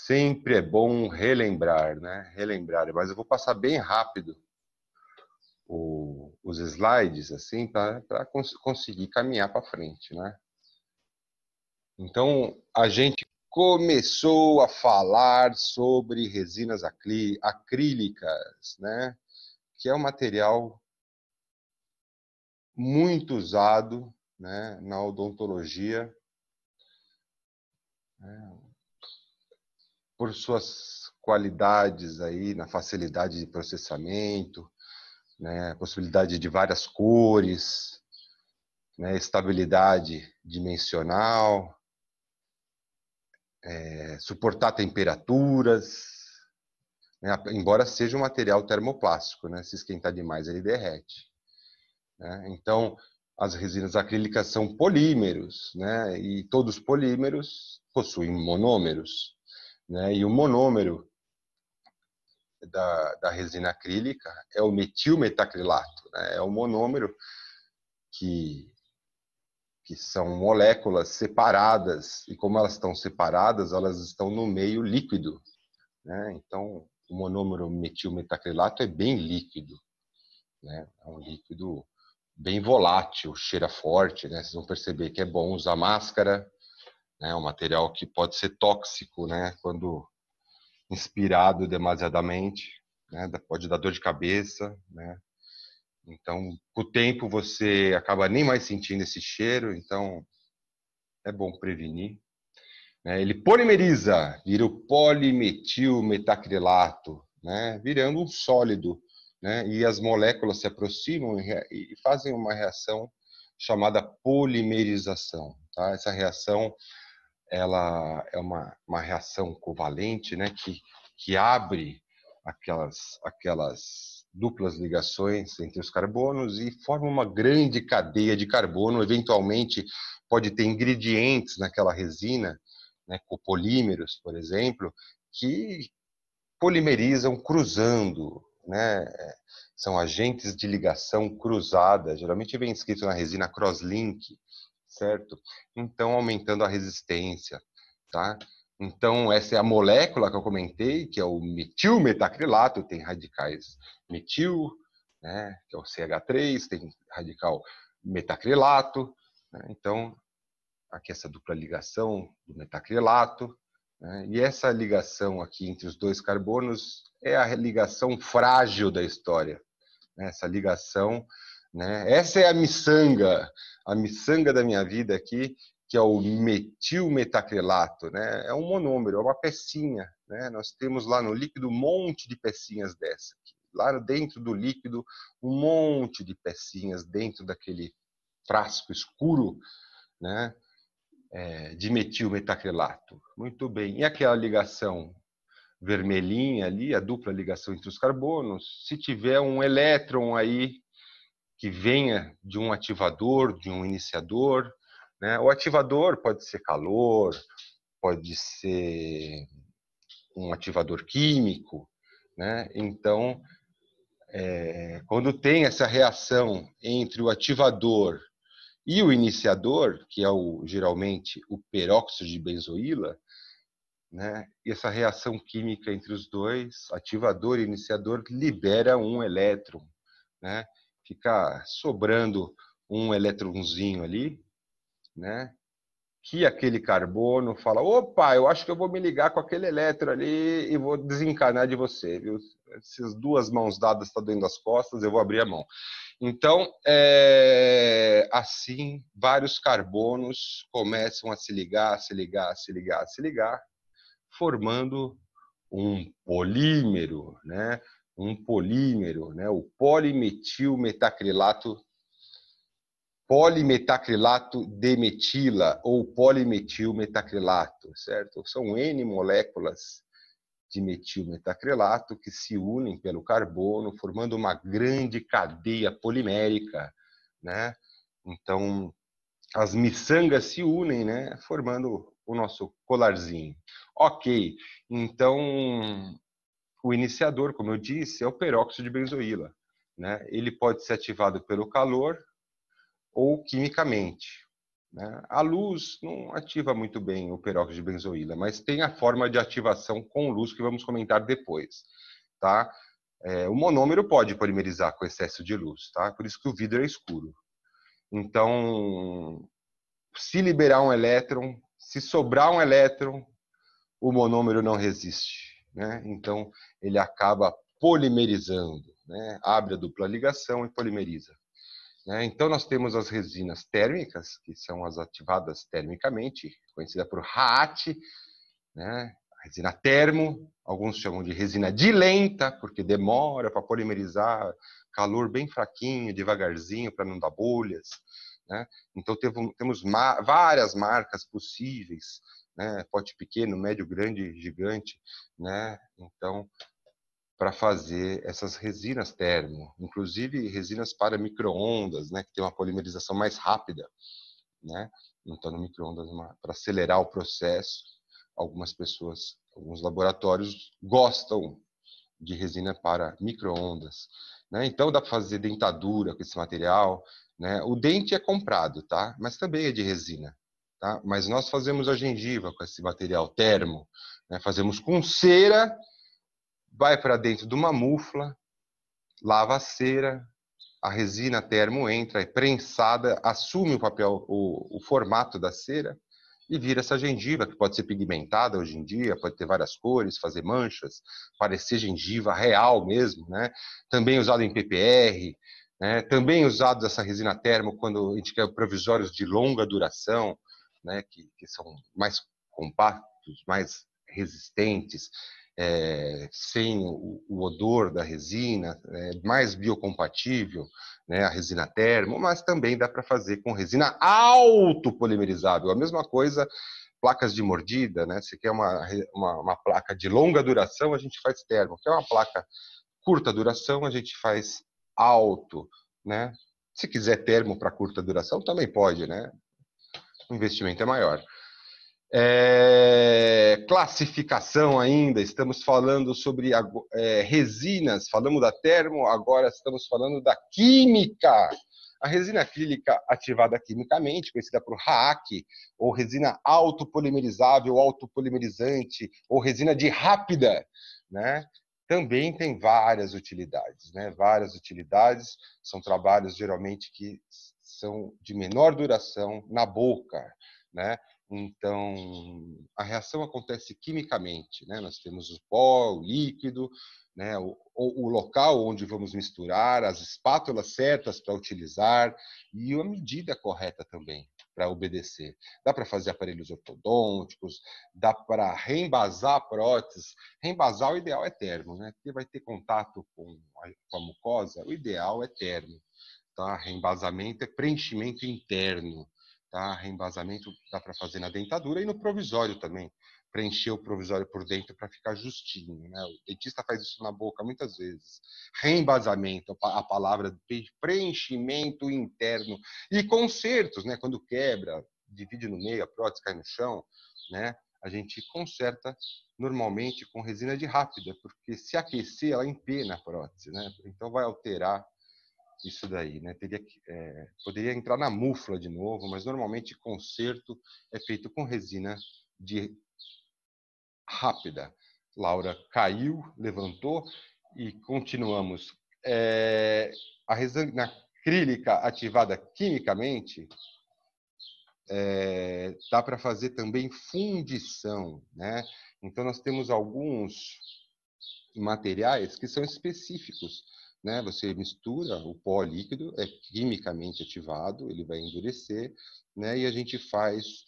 Sempre é bom relembrar, né? Relembrar, mas eu vou passar bem rápido os slides, assim, para conseguir caminhar para frente, né? Então, a gente começou a falar sobre resinas acrílicas, né? Que é um material muito usado, né, na odontologia, né, por suas qualidades aí na facilidade de processamento, né, possibilidade de várias cores, né, estabilidade dimensional, suportar temperaturas, né, embora seja um material termoplástico, né, se esquentar demais ele derrete, né? Então, as resinas acrílicas são polímeros, né, e todos os polímeros possuem monômeros, né, e o monômero da resina acrílica é o metilmetacrilato, né, é o monômero que são moléculas separadas, e como elas estão separadas, elas estão no meio líquido, né? Então, o monômero metilmetacrilato é bem líquido, né? É um líquido bem volátil, cheira forte, né? Vocês vão perceber que é bom usar máscara, né? Um material que pode ser tóxico, né? Quando inspirado demasiadamente, né? Pode dar dor de cabeça, né? Então, com o tempo você acaba nem mais sentindo esse cheiro, então é bom prevenir. Ele polimeriza, vira o polimetilmetacrilato, né? Virando um sólido, né? E as moléculas se aproximam e fazem uma reação chamada polimerização. Tá? Essa reação ela é uma reação covalente, né? Que abre aquelas duplas ligações entre os carbonos e forma uma grande cadeia de carbono. Eventualmente, pode ter ingredientes naquela resina, né, copolímeros, por exemplo, que polimerizam cruzando, né? São agentes de ligação cruzada, geralmente vem escrito na resina crosslink, certo? Então, aumentando a resistência, tá? Então, essa é a molécula que eu comentei, que é o metilmetacrilato, tem radicais metil, né, que é o CH3, tem radical metacrilato, né? Então, aqui essa dupla ligação do metacrilato, né? E essa ligação aqui entre os dois carbonos é a ligação frágil da história, né? Essa ligação, né? Essa é a miçanga da minha vida aqui, que é o metilmetacrilato, né? É um monômero, é uma pecinha, né? Nós temos lá no líquido um monte de pecinhas dessa aqui. Lá dentro do líquido, um monte de pecinhas dentro daquele frasco escuro, né? De metilmetacrilato. Muito bem. E aquela ligação vermelhinha ali, a dupla ligação entre os carbonos, se tiver um elétron aí que venha de um ativador, de um iniciador, né? O ativador pode ser calor, pode ser um ativador químico, né? Então, quando tem essa reação entre o ativador e o iniciador, que é geralmente o peróxido de benzoíla, né? E essa reação química entre os dois, ativador e iniciador, libera um elétron, né? Fica sobrando um elétronzinho ali, né? Que aquele carbono fala, opa, eu acho que eu vou me ligar com aquele elétron ali e vou desencanar de você, viu? Essas duas mãos dadas estão dentro das costas, eu vou abrir a mão. Então, assim, vários carbonos começam a se ligar, se ligar, se ligar, se ligar, formando um polímero, né? Um polímero, né? O polimetacrilato de metila ou polimetilmetacrilato, certo? São N moléculas de metilmetacrilato que se unem pelo carbono, formando uma grande cadeia polimérica, né? Então, as miçangas se unem, né? Formando o nosso colarzinho. Ok, então o iniciador, como eu disse, é o peróxido de benzoíla, né? Ele pode ser ativado pelo calor ou quimicamente. né? A luz não ativa muito bem o peróxido de benzoíla, mas tem a forma de ativação com luz que vamos comentar depois, tá? O monômero pode polimerizar com excesso de luz, tá? Por isso que o vidro é escuro. Então, se liberar um elétron, se sobrar um elétron, o monômero não resiste, né? Então, ele acaba polimerizando, né? Abre a dupla ligação e polimeriza. Né? Então, nós temos as resinas térmicas, que são as ativadas termicamente, conhecida por RAAT, né? A resina termo, alguns chamam de resina dilenta, porque demora para polimerizar, calor bem fraquinho, devagarzinho, para não dar bolhas. Né? Então, temos várias marcas possíveis, né? Pote pequeno, médio, grande, gigante. Né? Então, para fazer essas resinas termo, inclusive resinas para micro-ondas, né, que tem uma polimerização mais rápida, né? Então, no micro-ondas, para acelerar o processo, algumas pessoas, alguns laboratórios gostam de resina para micro-ondas, né? Então, dá para fazer dentadura com esse material, né? O dente é comprado, tá? Mas também é de resina, tá? Mas nós fazemos a gengiva com esse material termo, né? Fazemos com cera, vai para dentro de uma mufla, lava a cera, a resina termo entra, é prensada, assume o papel, o formato da cera e vira essa gengiva, que pode ser pigmentada hoje em dia, pode ter várias cores, fazer manchas, parecer gengiva real mesmo, né? Também usado em PPR, né? Também usado essa resina termo quando a gente quer provisórios de longa duração, né? Que são mais compactos, mais resistentes, sem o odor da resina, mais biocompatível, né, a resina termo, mas também dá para fazer com resina autopolimerizável. A mesma coisa, placas de mordida, né? Se quer uma placa de longa duração, a gente faz termo. Se quer uma placa curta duração, a gente faz auto, né? Se quiser termo para curta duração, também pode, né? O investimento é maior. Classificação ainda, estamos falando sobre resinas, falamos da termo, agora estamos falando da química. A resina acrílica ativada quimicamente, conhecida por RAAC, ou resina autopolimerizável, autopolimerizante, ou resina de rápida, né? Também tem várias utilidades, né? Várias utilidades, são trabalhos geralmente que são de menor duração na boca, né? Então, a reação acontece quimicamente, né? Nós temos o pó, o líquido, né? O local onde vamos misturar, as espátulas certas para utilizar e a medida correta também para obedecer. Dá para fazer aparelhos ortodônticos, dá para reembasar próteses. Reembasar, o ideal é termo, né? Porque vai ter contato com a mucosa, o ideal é termo. Tá? Reembasamento é preenchimento interno. Tá? Reembasamento dá para fazer na dentadura e no provisório também. Preencher o provisório por dentro para ficar justinho. Né? O dentista faz isso na boca muitas vezes. Reembasamento, a palavra preenchimento interno. E consertos, né? Quando quebra, divide no meio, a prótese cai no chão, né? A gente conserta normalmente com resina de rápida, porque se aquecer, ela empena a prótese, né? Então vai alterar isso daí, né? Poderia entrar na mufla de novo, mas normalmente conserto é feito com resina de rápida. Laura caiu, levantou e continuamos. A resina acrílica ativada quimicamente dá para fazer também fundição, né? Então nós temos alguns materiais que são específicos, né? Você mistura o pó líquido, é quimicamente ativado, ele vai endurecer, né? E a gente faz,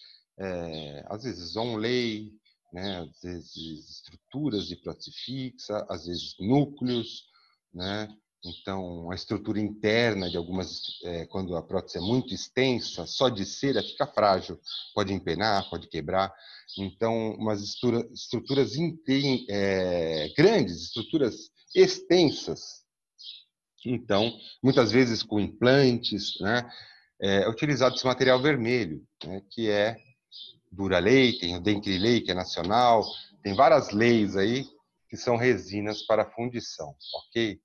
às vezes, onlay, né? Às vezes estruturas de prótese fixa, às vezes núcleos, né? Então, a estrutura interna de algumas, quando a prótese é muito extensa, só de cera fica frágil, pode empenar, pode quebrar. Então, umas estruturas grandes, estruturas extensas. Então, muitas vezes com implantes, né? É utilizado esse material vermelho, né? Que é Duralei, tem o Denkrilei, que é nacional, tem várias leis aí que são resinas para fundição, ok?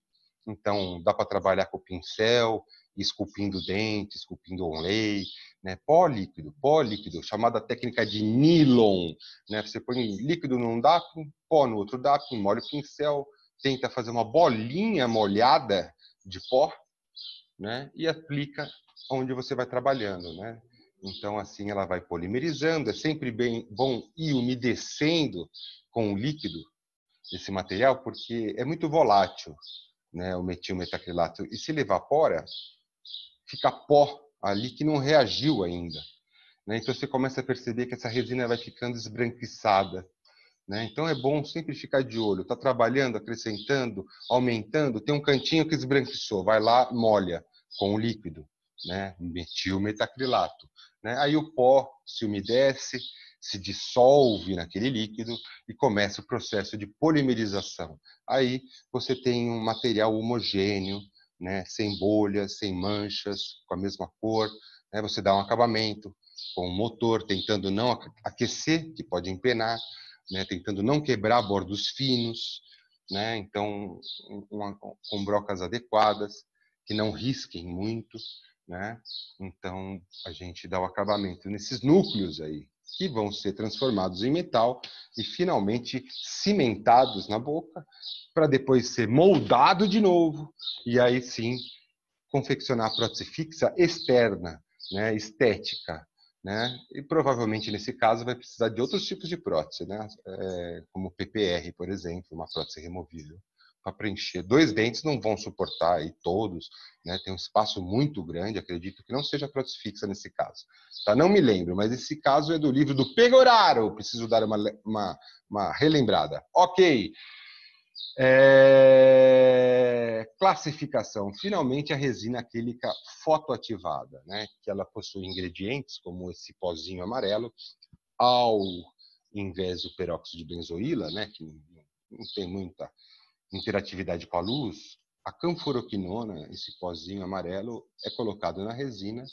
Então, dá para trabalhar com pincel, esculpindo dente, esculpindo onlay, né? Pó líquido, chamada técnica de nylon, né? Você põe líquido num DAP, pó no outro DAP, molha o pincel, tenta fazer uma bolinha molhada de pó, né? E aplica onde você vai trabalhando, né? Então, assim, ela vai polimerizando. É sempre bem bom ir umedecendo com o líquido esse material, porque é muito volátil, né? O metilmetacrilato. E se ele evapora, fica pó ali que não reagiu ainda, né? Então, você começa a perceber que essa resina vai ficando esbranquiçada, né? Então, é bom sempre ficar de olho. Está trabalhando, acrescentando, aumentando, tem um cantinho que esbranquiçou. Vai lá, molha com o líquido, né? Metilmetacrilato, né? Aí o pó se umedece, se dissolve naquele líquido e começa o processo de polimerização. Aí você tem um material homogêneo, né? Sem bolhas, sem manchas, com a mesma cor, né? Você dá um acabamento com o motor, tentando não aquecer, que pode empenar, né? Tentando não quebrar bordos finos, né? Então, com brocas adequadas, que não risquem muito, né? Então, a gente dá o acabamento nesses núcleos aí, que vão ser transformados em metal e finalmente cimentados na boca, para depois ser moldado de novo, e aí sim confeccionar a prótese fixa externa, né? Estética, né? E provavelmente nesse caso vai precisar de outros tipos de prótese, né? Como PPR, por exemplo, uma prótese removível para preencher. 2 dentes não vão suportar aí todos, né? Tem um espaço muito grande, acredito que não seja prótese fixa nesse caso. Tá? Não me lembro, mas esse caso é do livro do Pegoraro, preciso dar uma relembrada. Ok. Classificação. Finalmente, a resina acrílica fotoativada, né? Que ela possui ingredientes como esse pozinho amarelo, ao invés do peróxido de benzoíla, né? Que não tem muita interatividade com a luz. A canforoquinona, esse pozinho amarelo, é colocado na resina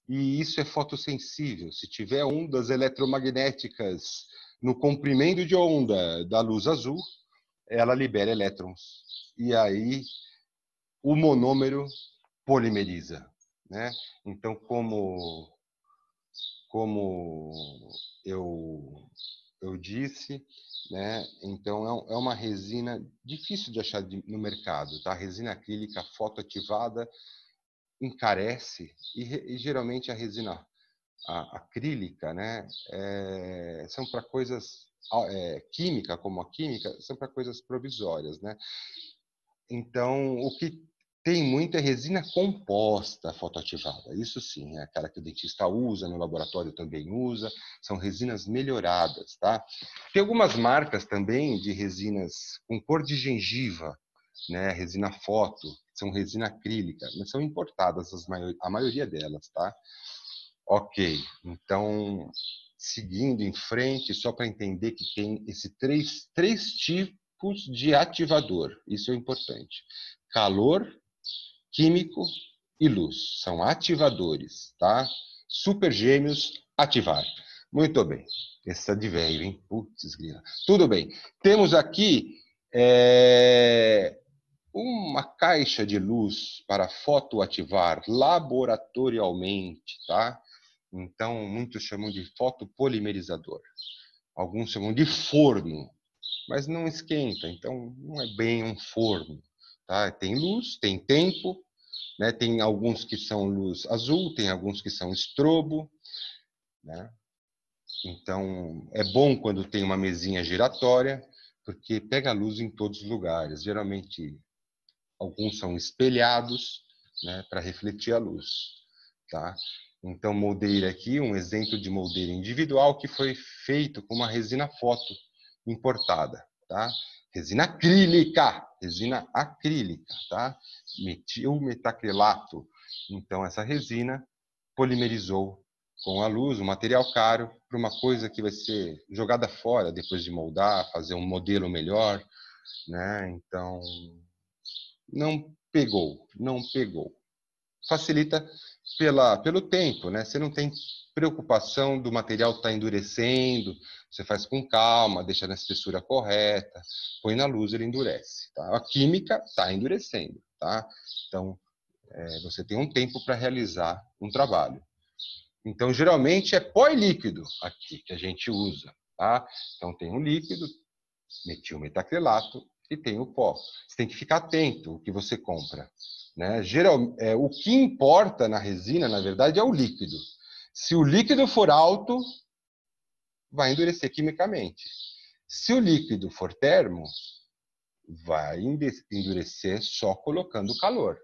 e isso é fotossensível. Se tiver ondas eletromagnéticas no comprimento de onda da luz azul, ela libera elétrons. E aí o monômero polimeriza, né? Então, como eu disse, né? Então é uma resina difícil de achar no mercado, tá? A resina acrílica fotoativada encarece e geralmente a resina acrílica, né? São para coisas química, como a química, são para coisas provisórias, né? Então, o que tem muita resina composta fotoativada. Isso sim, é aquela que o dentista usa, no laboratório também usa. São resinas melhoradas, tá? Tem algumas marcas também de resinas com cor de gengiva, né? Resina foto, são resina acrílica, mas são importadas a maioria delas, tá? Ok, então, seguindo em frente, só para entender que tem esses três tipos de ativador. Isso é importante. Calor, químico e luz. São ativadores, tá? Super gêmeos, ativar. Muito bem. Essa de velho, hein? Putz, grila. Tudo bem. Temos aqui uma caixa de luz para fotoativar laboratorialmente, tá? Então, muitos chamam de fotopolimerizador. Alguns chamam de forno, mas não esquenta, então não é bem um forno, tá? Tem luz, tem tempo, né? Tem alguns que são luz azul, tem alguns que são estrobo, né? Então, é bom quando tem uma mesinha giratória, porque pega a luz em todos os lugares. Geralmente, alguns são espelhados, né, para refletir a luz, tá? Então, moldeira aqui, um exemplo de moldeira individual que foi feito com uma resina foto importada, tá? Resina acrílica, tá? Metilmetacrilato. Então, essa resina polimerizou com a luz, um material caro, para uma coisa que vai ser jogada fora depois de moldar, fazer um modelo melhor, né? Então, não pegou. Facilita pelo tempo, né? Você não tem preocupação do material estar endurecendo, você faz com calma, deixa na espessura correta, põe na luz, ele endurece. Tá? A química está endurecendo, tá? Então, você tem um tempo para realizar um trabalho. Então, geralmente, é pó e líquido aqui que a gente usa. Tá? Então, tem um líquido, metilmetacrilato, e tem o pó. Você tem que ficar atento ao que você compra. Né? O que importa na resina, na verdade, é o líquido. Se o líquido for alto, vai endurecer quimicamente. Se o líquido for termo, vai endurecer só colocando calor.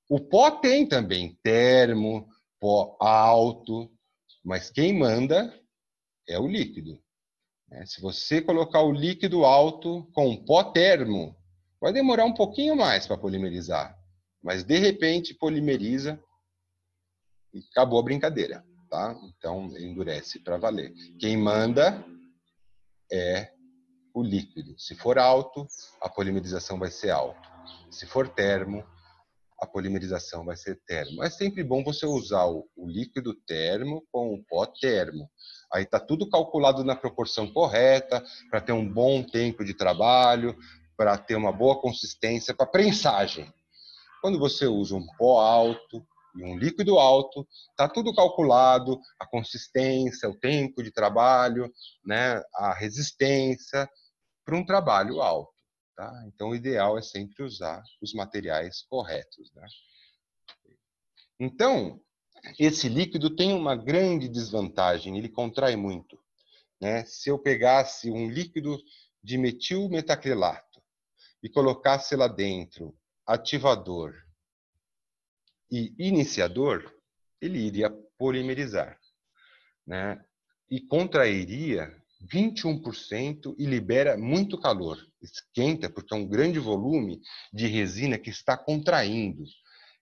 O pó tem também termo, pó alto, mas quem manda é o líquido. Se você colocar o líquido alto com pó termo, vai demorar um pouquinho mais para polimerizar, mas de repente polimeriza e acabou a brincadeira, tá? Então endurece para valer. Quem manda é o líquido. Se for alto, a polimerização vai ser alta. Se for termo, a polimerização vai ser termo. É sempre bom você usar o líquido termo com o pó termo. Aí está tudo calculado na proporção correta, para ter um bom tempo de trabalho, para ter uma boa consistência, para prensagem. Quando você usa um pó alto e um líquido alto, está tudo calculado, a consistência, o tempo de trabalho, né, a resistência, para um trabalho alto. Tá? Então, o ideal é sempre usar os materiais corretos. Né? Então, esse líquido tem uma grande desvantagem, ele contrai muito. Né? Se eu pegasse um líquido de metilmetacrilato e colocasse lá dentro ativador e iniciador, ele iria polimerizar. Né? E contrairia 21% e libera muito calor. Esquenta, porque é um grande volume de resina que está contraindo.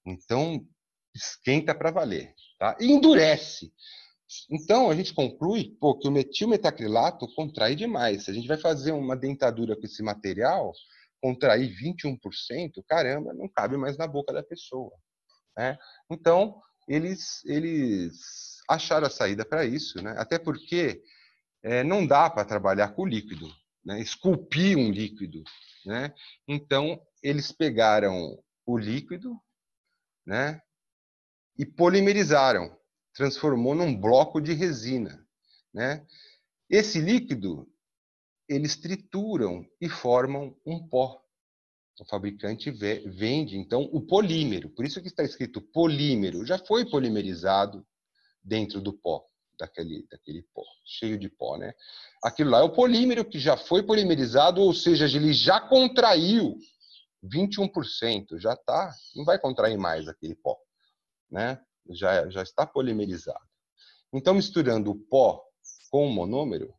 Então, esquenta para valer. Tá? E endurece. Então, a gente conclui que o metilmetacrilato contrai demais. Se a gente vai fazer uma dentadura com esse material, contrair 21%, caramba, não cabe mais na boca da pessoa. Né? Então, eles acharam a saída para isso. Né? Até porque não dá para trabalhar com líquido, né? Esculpir um líquido. Né? Então, eles pegaram o líquido, né? E polimerizaram, transformou num bloco de resina. Né? Esse líquido, eles trituram e formam um pó. O fabricante vende, então, o polímero. Por isso que está escrito polímero. Já foi polimerizado dentro do pó, daquele pó, cheio de pó. Né? Aquilo lá é o polímero que já foi polimerizado, ou seja, ele já contraiu 21%. Já está, não vai contrair mais aquele pó. Né? Já está polimerizado. Então, misturando o pó com o monômero,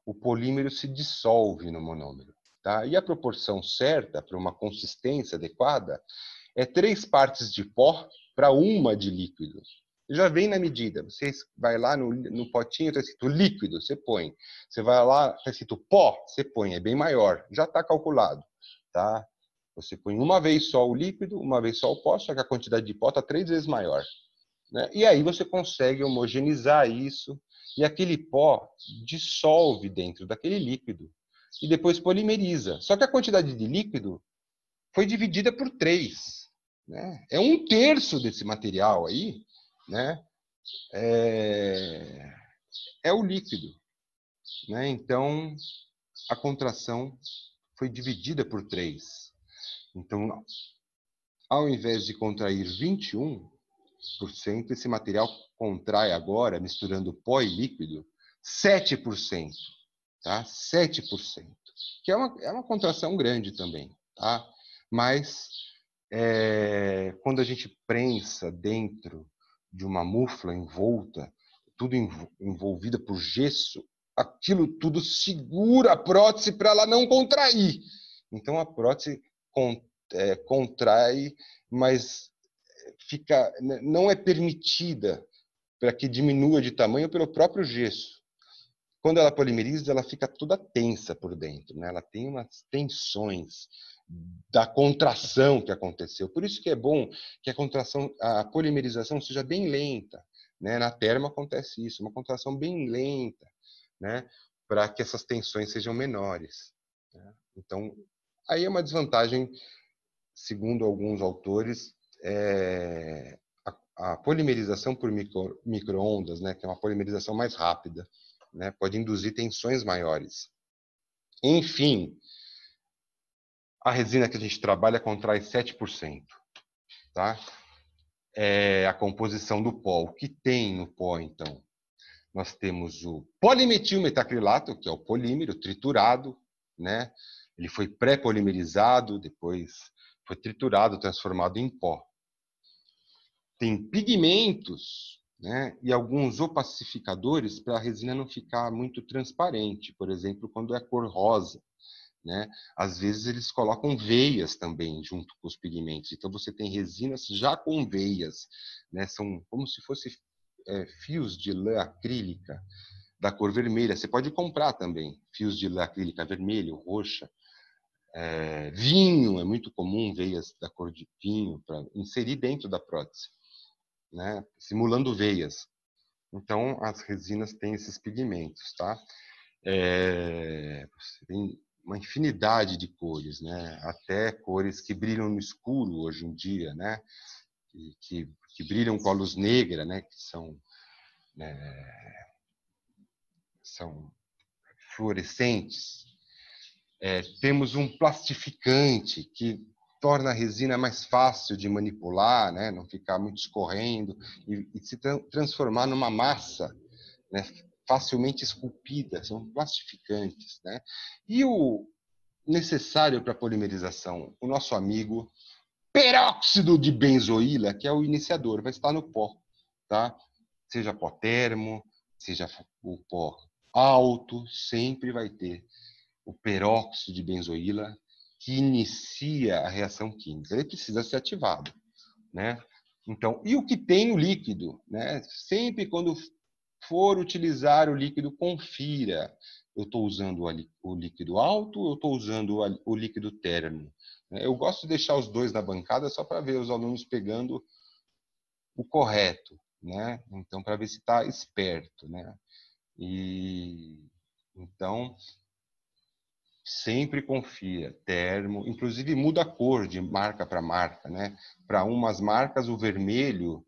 o polímero se dissolve no monômero. Tá? E a proporção certa para uma consistência adequada é 3 partes de pó para 1 de líquido. Já vem na medida. Você vai lá no potinho, está escrito líquido, você põe. Você vai lá, está escrito pó, você põe. É bem maior. Já está calculado. Tá? Você põe uma vez só o líquido, uma vez só o pó, só que a quantidade de pó está 3 vezes maior. Né? E aí você consegue homogeneizar isso e aquele pó dissolve dentro daquele líquido e depois polimeriza. Só que a quantidade de líquido foi dividida por 3. Né? É 1/3 desse material aí, né? É o líquido. Né? Então, a contração foi dividida por 3. Então, ao invés de contrair 21%, esse material contrai agora, misturando pó e líquido, 7%. Tá? 7%. Que é uma contração grande também. Tá? Mas, quando a gente prensa dentro de uma mufla envolta, tudo envolvida por gesso, aquilo tudo segura a prótese para ela não contrair. Então, a prótese contrai, mas não é permitida para que diminua de tamanho pelo próprio gesso. Quando ela polimeriza, ela fica toda tensa por dentro, né? Ela tem umas tensões da contração que aconteceu. Por isso que é bom que a polimerização seja bem lenta, né? Na termo acontece isso, uma contração bem lenta, né? Para que essas tensões sejam menores. Né? Então, aí é uma desvantagem, segundo alguns autores, a polimerização por micro-ondas, né, que é uma polimerização mais rápida, né, pode induzir tensões maiores. Enfim, a resina que a gente trabalha contrai 7%. Tá? É a composição do pó. O que tem no pó, então? Nós temos o polimetilmetacrilato, que é o polímero triturado, né? Ele foi pré-polimerizado, depois foi triturado, transformado em pó. Tem pigmentos, né? E alguns opacificadores para a resina não ficar muito transparente, por exemplo, quando é cor rosa. Né? Às vezes eles colocam veias também junto com os pigmentos. Então você tem resinas já com veias, né? São como se fossem fios de lã acrílica da cor vermelha. Você pode comprar também fios de lã acrílica vermelho, roxa. Vinho é muito comum, veias da cor de vinho para inserir dentro da prótese, né? Simulando veias. Então as resinas têm esses pigmentos, tá? Você tem uma infinidade de cores, né? Até cores que brilham no escuro hoje em dia, né? Que brilham com a luz negra, né? Que são fluorescentes. Temos um plastificante que torna a resina mais fácil de manipular, né? Não ficar muito escorrendo e se transformar numa massa, né? Facilmente esculpida, são plastificantes, né? E o necessário para a polimerização, o nosso amigo peróxido de benzoíla, que é o iniciador, vai estar no pó, tá? Seja pó termo, seja o pó alto, sempre vai ter o peróxido de benzoíla que inicia a reação química. Ele precisa ser ativado, né? Então, e o que tem no líquido, né? Sempre quando for utilizar o líquido, confira. Eu estou usando o líquido alto ou eu estou usando o líquido termo? Eu gosto de deixar os dois na bancada só para ver os alunos pegando o correto, né? Então, para ver se está esperto, né? Então, sempre confia, termo, inclusive muda a cor de marca para marca, né? Para umas marcas o vermelho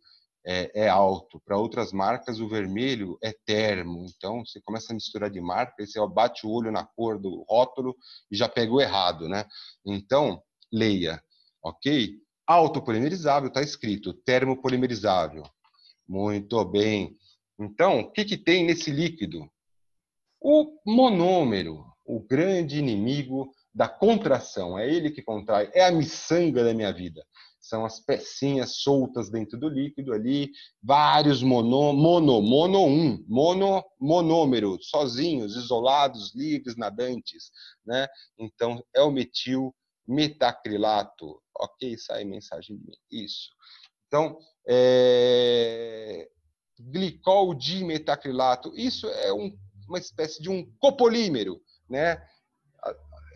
é alto, para outras marcas o vermelho é termo. Então você começa a misturar de marca e você bate o olho na cor do rótulo e já pegou errado, né? Então leia, ok? Autopolimerizável está escrito, termopolimerizável. Muito bem. Então o que tem nesse líquido? O monômero, o grande inimigo da contração, é ele que contrai, é a miçanga da minha vida. São as pecinhas soltas dentro do líquido ali, vários monômeros, sozinhos, isolados, livres, nadantes, né? Então, é o metil metacrilato. Ok, sai mensagem de mim. Isso. Então, glicol dimetacrilato, isso é uma espécie de um copolímero, né?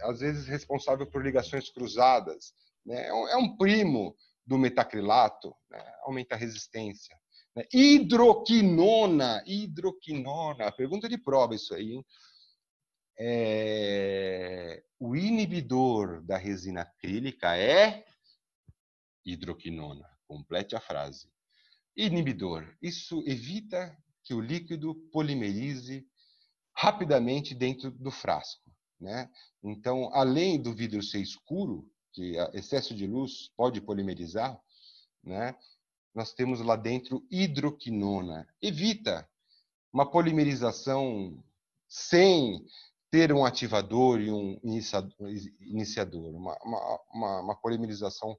Às vezes responsável por ligações cruzadas, né? É um primo do metacrilato, né? Aumenta a resistência. Né? Hidroquinona, pergunta de prova isso aí, hein? O inibidor da resina acrílica é hidroquinona. Complete a frase. Inibidor, isso evita que o líquido polimerize rapidamente dentro do frasco, né? Então, além do vidro ser escuro, que excesso de luz pode polimerizar, né? Nós temos lá dentro hidroquinona. Evita uma polimerização sem ter um ativador e um iniciador, uma polimerização,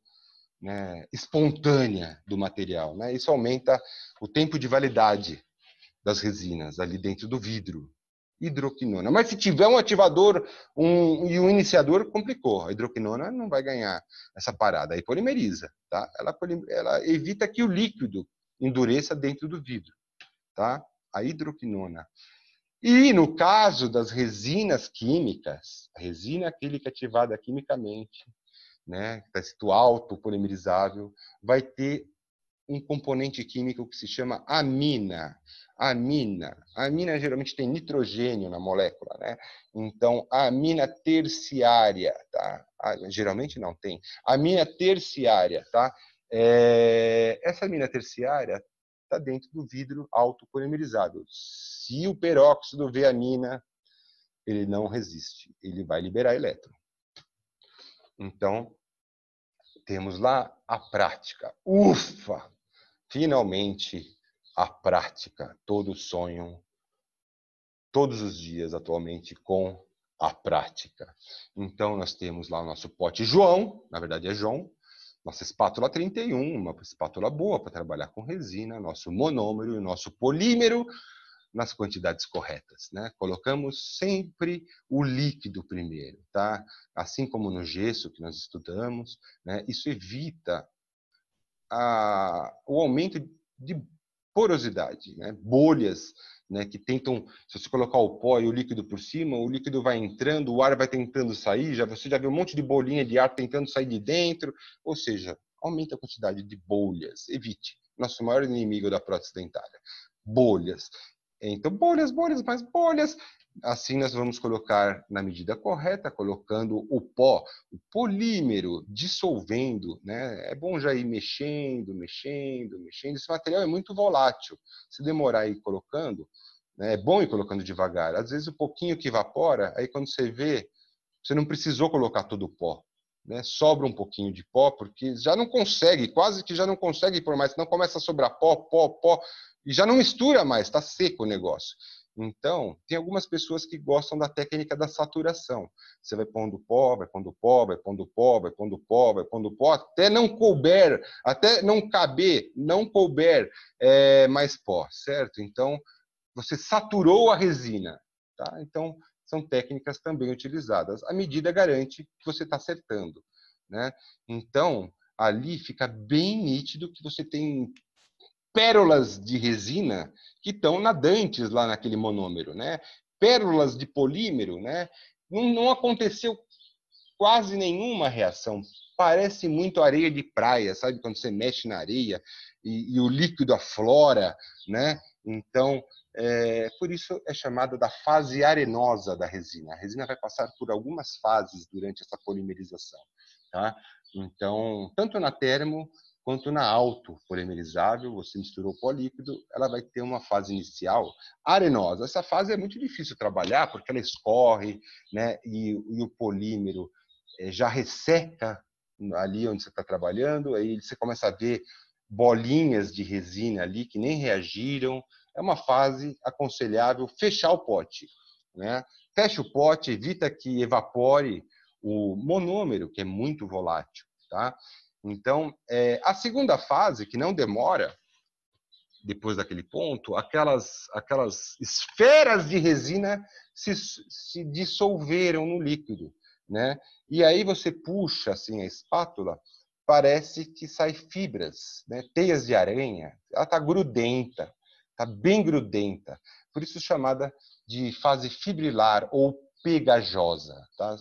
né, espontânea do material, né? Isso aumenta o tempo de validade das resinas ali dentro do vidro. Hidroquinona. Mas se tiver um ativador e um iniciador, complicou. A hidroquinona não vai ganhar essa parada. Aí polimeriza, tá? Ela evita que o líquido endureça dentro do vidro, tá? A hidroquinona. E no caso das resinas químicas, a resina acrílica ativada quimicamente, né, está escrito autopolimerizável, vai ter um componente químico que se chama amina. Amina geralmente tem nitrogênio na molécula, né? Então, a amina terciária, tá? Geralmente não tem. Amina terciária, tá? Essa amina terciária está dentro do vidro autopolimerizado. Se o peróxido vê a amina, ele não resiste, ele vai liberar elétron. Então, temos lá a prática. Ufa! Finalmente, a prática. Todos sonham, todos os dias atualmente, com a prática. Então, nós temos lá o nosso pote João, na verdade é João, nossa espátula 31, uma espátula boa para trabalhar com resina, nosso monômero e o nosso polímero nas quantidades corretas, né? Colocamos sempre o líquido primeiro, tá? Assim como no gesso que nós estudamos, né? Isso evita o aumento de porosidade, né? Bolhas, né? Que tentam, se você colocar o pó e o líquido por cima, o líquido vai entrando, o ar vai tentando sair, você já viu um monte de bolinha de ar tentando sair de dentro, ou seja, aumenta a quantidade de bolhas, evite. Nosso maior inimigo da prótese dentária, bolhas. Então, bolhas, bolhas, mais bolhas. Assim, nós vamos colocar na medida correta, colocando o pó, o polímero, dissolvendo, né? É bom já ir mexendo, mexendo, mexendo. Esse material é muito volátil. Se demorar a ir colocando, né? É bom ir colocando devagar. Às vezes, o pouquinho que evapora, aí quando você vê, você não precisou colocar todo o pó. Né? Sobra um pouquinho de pó, porque já não consegue, quase que já não consegue por mais, senão começa a sobrar pó, pó, pó, e já não mistura mais, está seco o negócio. Então, tem algumas pessoas que gostam da técnica da saturação. Você vai pondo pó, vai pondo pó, vai pondo pó, vai pondo pó, vai pondo pó, até não couber, até não caber, não couber mais pó, certo? Então, você saturou a resina, tá? Então, são técnicas também utilizadas. A medida garante que você está acertando, né? Então, ali fica bem nítido que você tem pérolas de resina que estão nadantes lá naquele monômero, né? Pérolas de polímero, né? Não aconteceu quase nenhuma reação. Parece muito areia de praia, sabe? Quando você mexe na areia e o líquido aflora, né? Então, por isso é chamada da fase arenosa da resina. A resina vai passar por algumas fases durante essa polimerização, tá? Então, tanto na termo quanto na autopolimerizável, você misturou pó líquido, ela vai ter uma fase inicial arenosa. Essa fase é muito difícil trabalhar porque ela escorre, né? E o polímero já resseca ali onde você está trabalhando, aí você começa a ver bolinhas de resina ali que nem reagiram. É uma fase aconselhável fechar o pote, né? Fecha o pote, evita que evapore o monômero, que é muito volátil, tá? Então, a segunda fase, que não demora, depois daquele ponto, aquelas esferas de resina se dissolveram no líquido, né? E aí você puxa assim a espátula, parece que sai fibras, né? Teias de aranha. Ela está grudenta, está bem grudenta. Por isso chamada de fase fibrilar ou pegajosa, tá?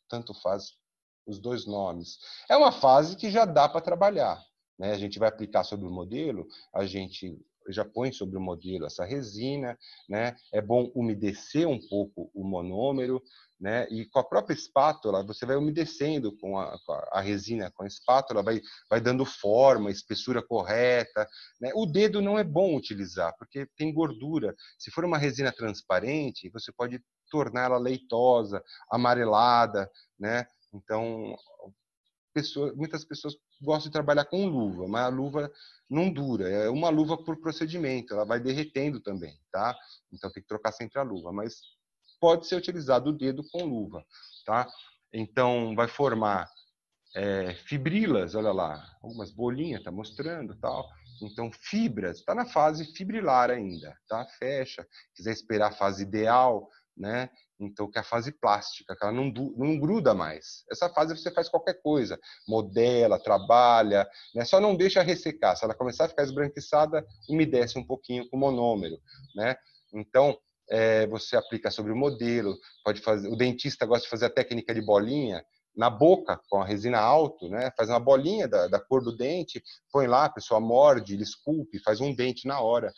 Tanto faz os dois nomes. É uma fase que já dá para trabalhar, né? A gente vai aplicar sobre o modelo, a gente já põe sobre o modelo essa resina, né? É bom umedecer um pouco o monômero, né? E com a própria espátula, você vai umedecendo com a resina, com a espátula, vai dando forma, espessura correta, né? O dedo não é bom utilizar, porque tem gordura. Se for uma resina transparente, você pode torná-la leitosa, amarelada, né? Então, muitas pessoas gostam de trabalhar com luva, mas a luva não dura. É uma luva por procedimento, ela vai derretendo também, tá? Então tem que trocar sempre a luva, mas pode ser utilizado o dedo com luva, tá? Então vai formar fibrilas, olha lá, algumas bolinhas, tá mostrando, tal. Então fibras, está na fase fibrilar ainda, tá? Fecha, quiser esperar a fase ideal, né? Então, que é a fase plástica, que ela não gruda mais. Essa fase você faz qualquer coisa, modela, trabalha, né? Só não deixa ressecar. Se ela começar a ficar esbranquiçada, umedece um pouquinho com o monômero, né? Então, você aplica sobre o modelo, pode fazer. O dentista gosta de fazer a técnica de bolinha na boca, com a resina alto, né? Faz uma bolinha da cor do dente, põe lá, a pessoa morde, ele esculpe, faz um dente na hora.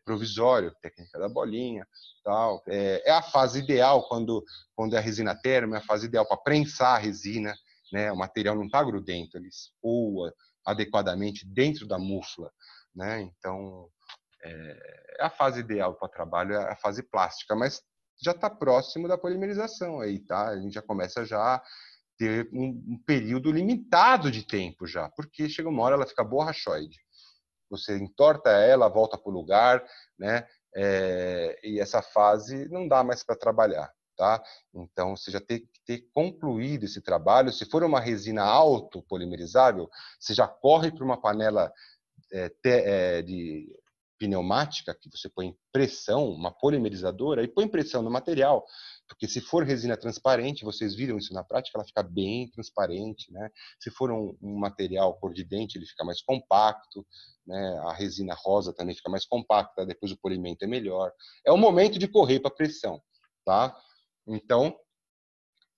Provisório, técnica da bolinha, tal. É a fase ideal quando é a resina termo, é a fase ideal para prensar a resina, né? O material não está grudento, ele escoa, adequadamente dentro da mufla, né? Então, é a fase ideal para trabalho, é a fase plástica, mas já está próximo da polimerização aí, tá? A gente já começa já a ter um período limitado de tempo já, porque chega uma hora ela fica borrachoide. Você entorta ela, volta para o lugar, né? E essa fase não dá mais para trabalhar, tá? Então, você já tem que ter concluído esse trabalho. Se for uma resina autopolimerizável, você já corre para uma panela de pneumática, que você põe pressão, uma polimerizadora, e põe pressão no material, porque se for resina transparente, vocês viram isso na prática, ela fica bem transparente, né? Se for um material cor de dente, ele fica mais compacto, né? A resina rosa também fica mais compacta, depois o polimento é melhor. É o momento de correr para pressão, tá? Então,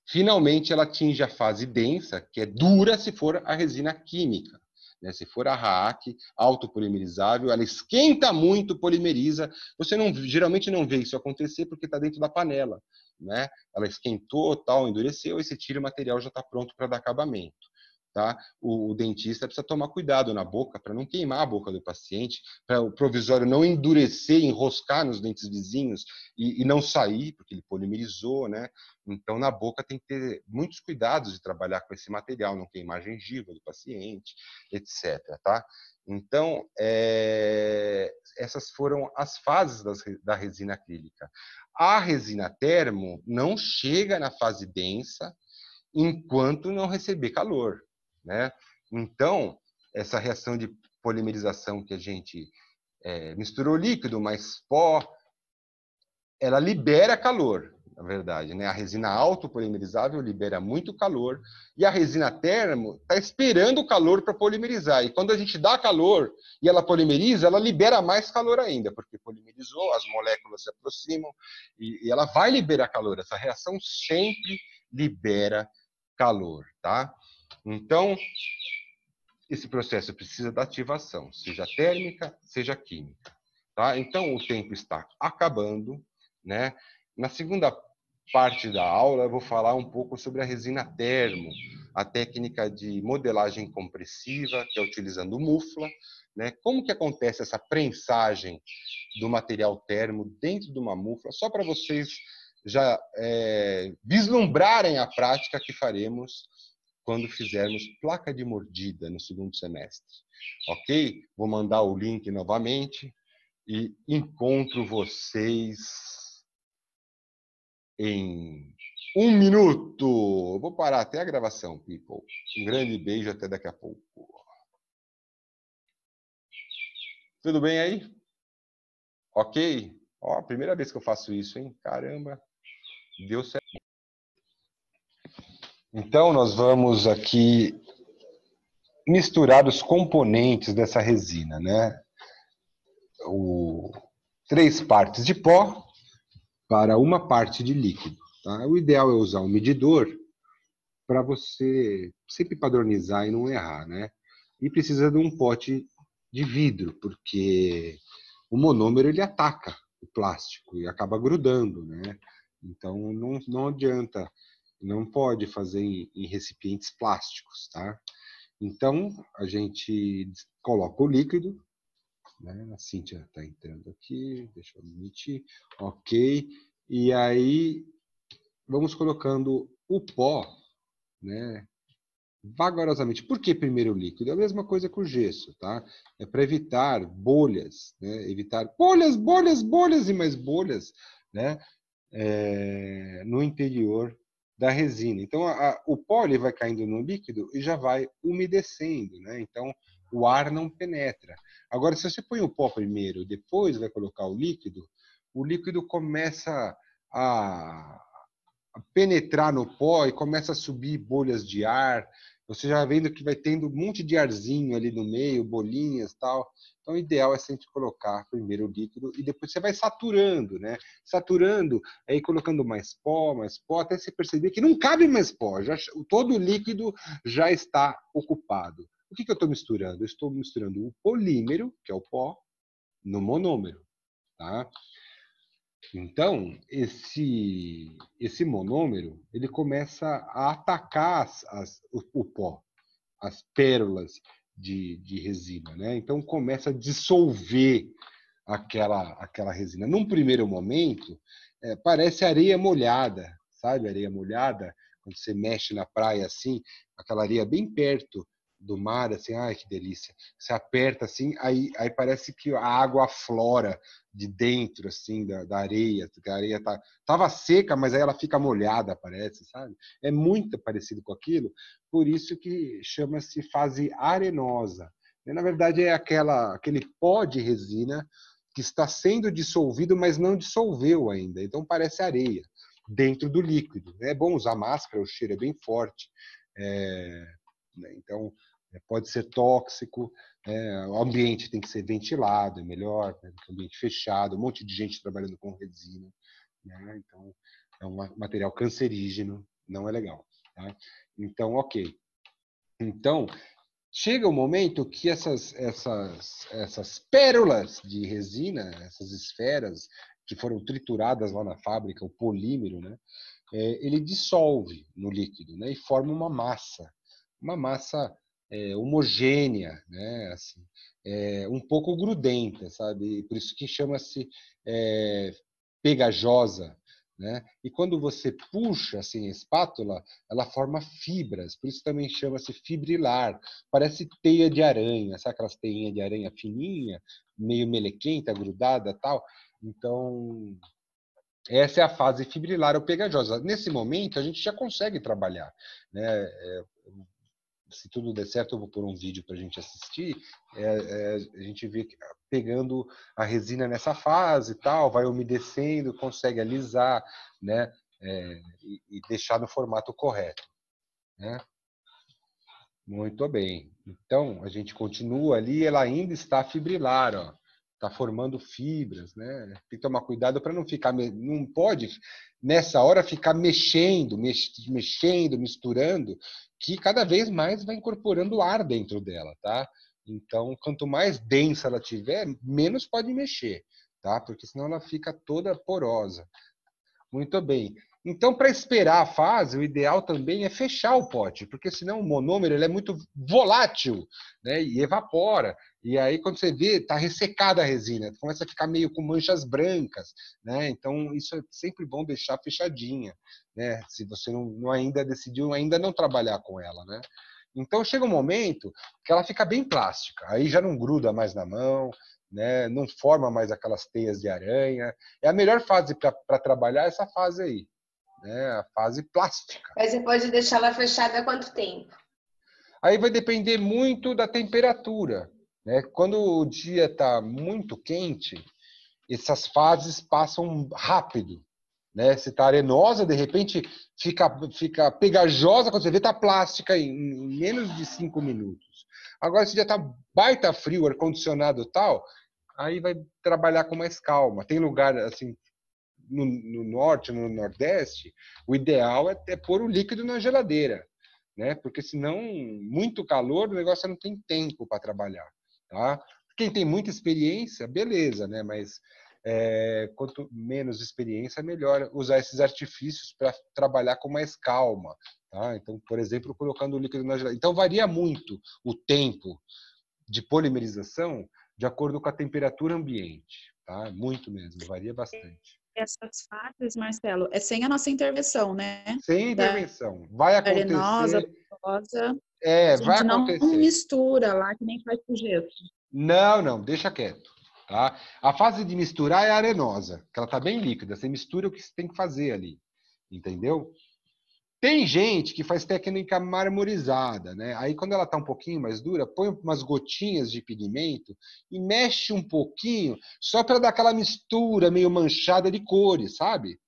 finalmente ela atinge a fase densa, que é dura se for a resina química. Né? Se for a RAAC, autopolimerizável, ela esquenta muito, polimeriza. Você geralmente não vê isso acontecer porque está dentro da panela. Né? Ela esquentou, tal, endureceu, e você tira o material já está pronto para dar acabamento. Tá? O dentista precisa tomar cuidado na boca para não queimar a boca do paciente, para o provisório não endurecer, enroscar nos dentes vizinhos e não sair, porque ele polimerizou, né? Então, na boca tem que ter muitos cuidados de trabalhar com esse material, não queimar a gengiva do paciente, etc. Tá? Então, essas foram as fases da resina acrílica. A resina termo não chega na fase densa enquanto não receber calor. Né? Então, essa reação de polimerização que a gente misturou líquido mais pó, ela libera calor, na verdade. Né? A resina autopolimerizável libera muito calor e a resina termo está esperando o calor para polimerizar. E quando a gente dá calor e ela polimeriza, ela libera mais calor ainda, porque polimerizou, as moléculas se aproximam e ela vai liberar calor. Essa reação sempre libera calor, tá? Então, esse processo precisa da ativação, seja térmica, seja química. Tá? Então, o tempo está acabando. Né? Na segunda parte da aula, eu vou falar um pouco sobre a resina termo, a técnica de modelagem compressiva, que é utilizando mufla. Né? Como que acontece essa prensagem do material termo dentro de uma mufla, só para vocês já vislumbrarem a prática que faremos quando fizermos placa de mordida no segundo semestre. Ok? Vou mandar o link novamente e encontro vocês em 1 minuto. Vou parar até a gravação, people. Um grande beijo, até daqui a pouco. Tudo bem aí? Ok? Ó, primeira vez que eu faço isso, hein? Caramba, deu certo. Então, nós vamos aqui misturar os componentes dessa resina, né? 3 partes de pó para 1 parte de líquido. Tá? O ideal é usar um medidor para você sempre padronizar e não errar, né? E precisa de um pote de vidro, porque o monômero ele ataca o plástico e acaba grudando, né? Então não adianta, não pode fazer em recipientes plásticos, tá? Então a gente coloca o líquido, né? A Cíntia está entrando aqui, deixa eu admitir, ok. E aí vamos colocando o pó, né? Vagarosamente. Por que primeiro o líquido? É a mesma coisa que o gesso, tá? É para evitar bolhas, né? Evitar bolhas, bolhas, bolhas e mais bolhas, né? No interior da resina. Então, o pó ele vai caindo no líquido e já vai umedecendo, né? Então, o ar não penetra. Agora, se você põe o pó primeiro, depois vai colocar o líquido começa a penetrar no pó e começa a subir bolhas de ar. Você já vendo que vai tendo um monte de arzinho ali no meio, bolinhas, tal. Então, o ideal é sempre colocar primeiro o líquido e depois você vai saturando, né? Saturando, aí colocando mais pó, até você perceber que não cabe mais pó. Todo o líquido já está ocupado. O que eu estou misturando? Eu estou misturando o polímero, que é o pó, no monômero, tá? Então, esse monômero ele começa a atacar o pó, as pérolas de resina, né? Então começa a dissolver aquela resina. Num primeiro momento, parece areia molhada, sabe? Areia molhada, quando você mexe na praia assim, aquela areia bem perto do mar, assim, ai que delícia. Você aperta assim, aí parece que a água aflora de dentro assim da areia, porque a areia tava seca, mas aí ela fica molhada, parece, sabe? É muito parecido com aquilo, por isso que chama-se fase arenosa. E, na verdade, é aquele pó de resina que está sendo dissolvido, mas não dissolveu ainda. Então parece areia dentro do líquido. É bom usar máscara, o cheiro é bem forte. Né? Então pode ser tóxico. O ambiente tem que ser ventilado, é melhor, né? Ambiente fechado, um monte de gente trabalhando com resina. Né? Então é um material cancerígeno, não é legal. Tá? Então, ok. Então, chega o momento que essas pérolas de resina, essas esferas que foram trituradas lá na fábrica, o polímero, né, ele dissolve no líquido, né, e forma uma massa homogênea, né, assim, um pouco grudenta, sabe? Por isso que chama-se pegajosa, né? E quando você puxa assim a espátula, ela forma fibras, por isso também chama-se fibrilar. Parece teia de aranha, sabe aquelas teinhas de aranha fininha, meio melequenta, grudada, tal. Então, essa é a fase fibrilar ou pegajosa. Nesse momento, a gente já consegue trabalhar, né? Se tudo der certo, eu vou pôr um vídeo para a gente assistir. A gente vê pegando a resina nessa fase, tal, vai umedecendo, consegue alisar, né? E deixar no formato correto, né? Muito bem. Então, a gente continua ali, ela ainda está fibrilar, ó. Está formando fibras, né? Tem que tomar cuidado para não ficar... Não pode, nessa hora, ficar mexendo, misturando, que cada vez mais vai incorporando ar dentro dela, tá? Então, quanto mais densa ela tiver, menos pode mexer, tá? Porque senão ela fica toda porosa. Muito bem. Então, para esperar a fase, o ideal também é fechar o pote, porque senão o monômero ele é muito volátil, né, e evapora. E aí, quando você vê, está ressecada a resina, começa a ficar meio com manchas brancas. Né? Então, isso é sempre bom deixar fechadinha, né, se você não ainda decidiu ainda não trabalhar com ela. Né? Então, chega um momento que ela fica bem plástica, aí já não gruda mais na mão, né? Não forma mais aquelas teias de aranha. É a melhor fase para trabalhar essa fase aí, né? A fase plástica. Mas você pode deixar ela fechada há quanto tempo? Aí vai depender muito da temperatura, né? Quando o dia está muito quente, essas fases passam rápido, né? Se está arenosa, de repente fica pegajosa, quando você vê, está plástica em menos de 5 minutos. Agora, se já está baita frio, ar-condicionado e tal, aí vai trabalhar com mais calma. Tem lugar, assim, no norte, no nordeste, o ideal é pôr o líquido na geladeira, né? Porque senão, muito calor, o negócio não tem tempo para trabalhar, tá? Quem tem muita experiência, beleza, né? Mas quanto menos experiência, melhor usar esses artifícios para trabalhar com mais calma, tá? Então, por exemplo, colocando o líquido na geladeira. Então, varia muito o tempo de polimerização de acordo com a temperatura ambiente, tá? Muito mesmo, varia bastante. Essas fases, Marcelo, é sem a nossa intervenção, né? Sem intervenção. Vai Arenosa, acontecer. rosa. A Vai gente não acontecer. mistura lá, que nem faz com gesso. Não, deixa quieto. Tá? A fase de misturar é arenosa, que ela está bem líquida. Você mistura o que você tem que fazer ali. Entendeu? Tem gente que faz técnica marmorizada, né? Aí quando ela está um pouquinho mais dura, põe umas gotinhas de pigmento e mexe um pouquinho, só para dar aquela mistura meio manchada de cores, sabe?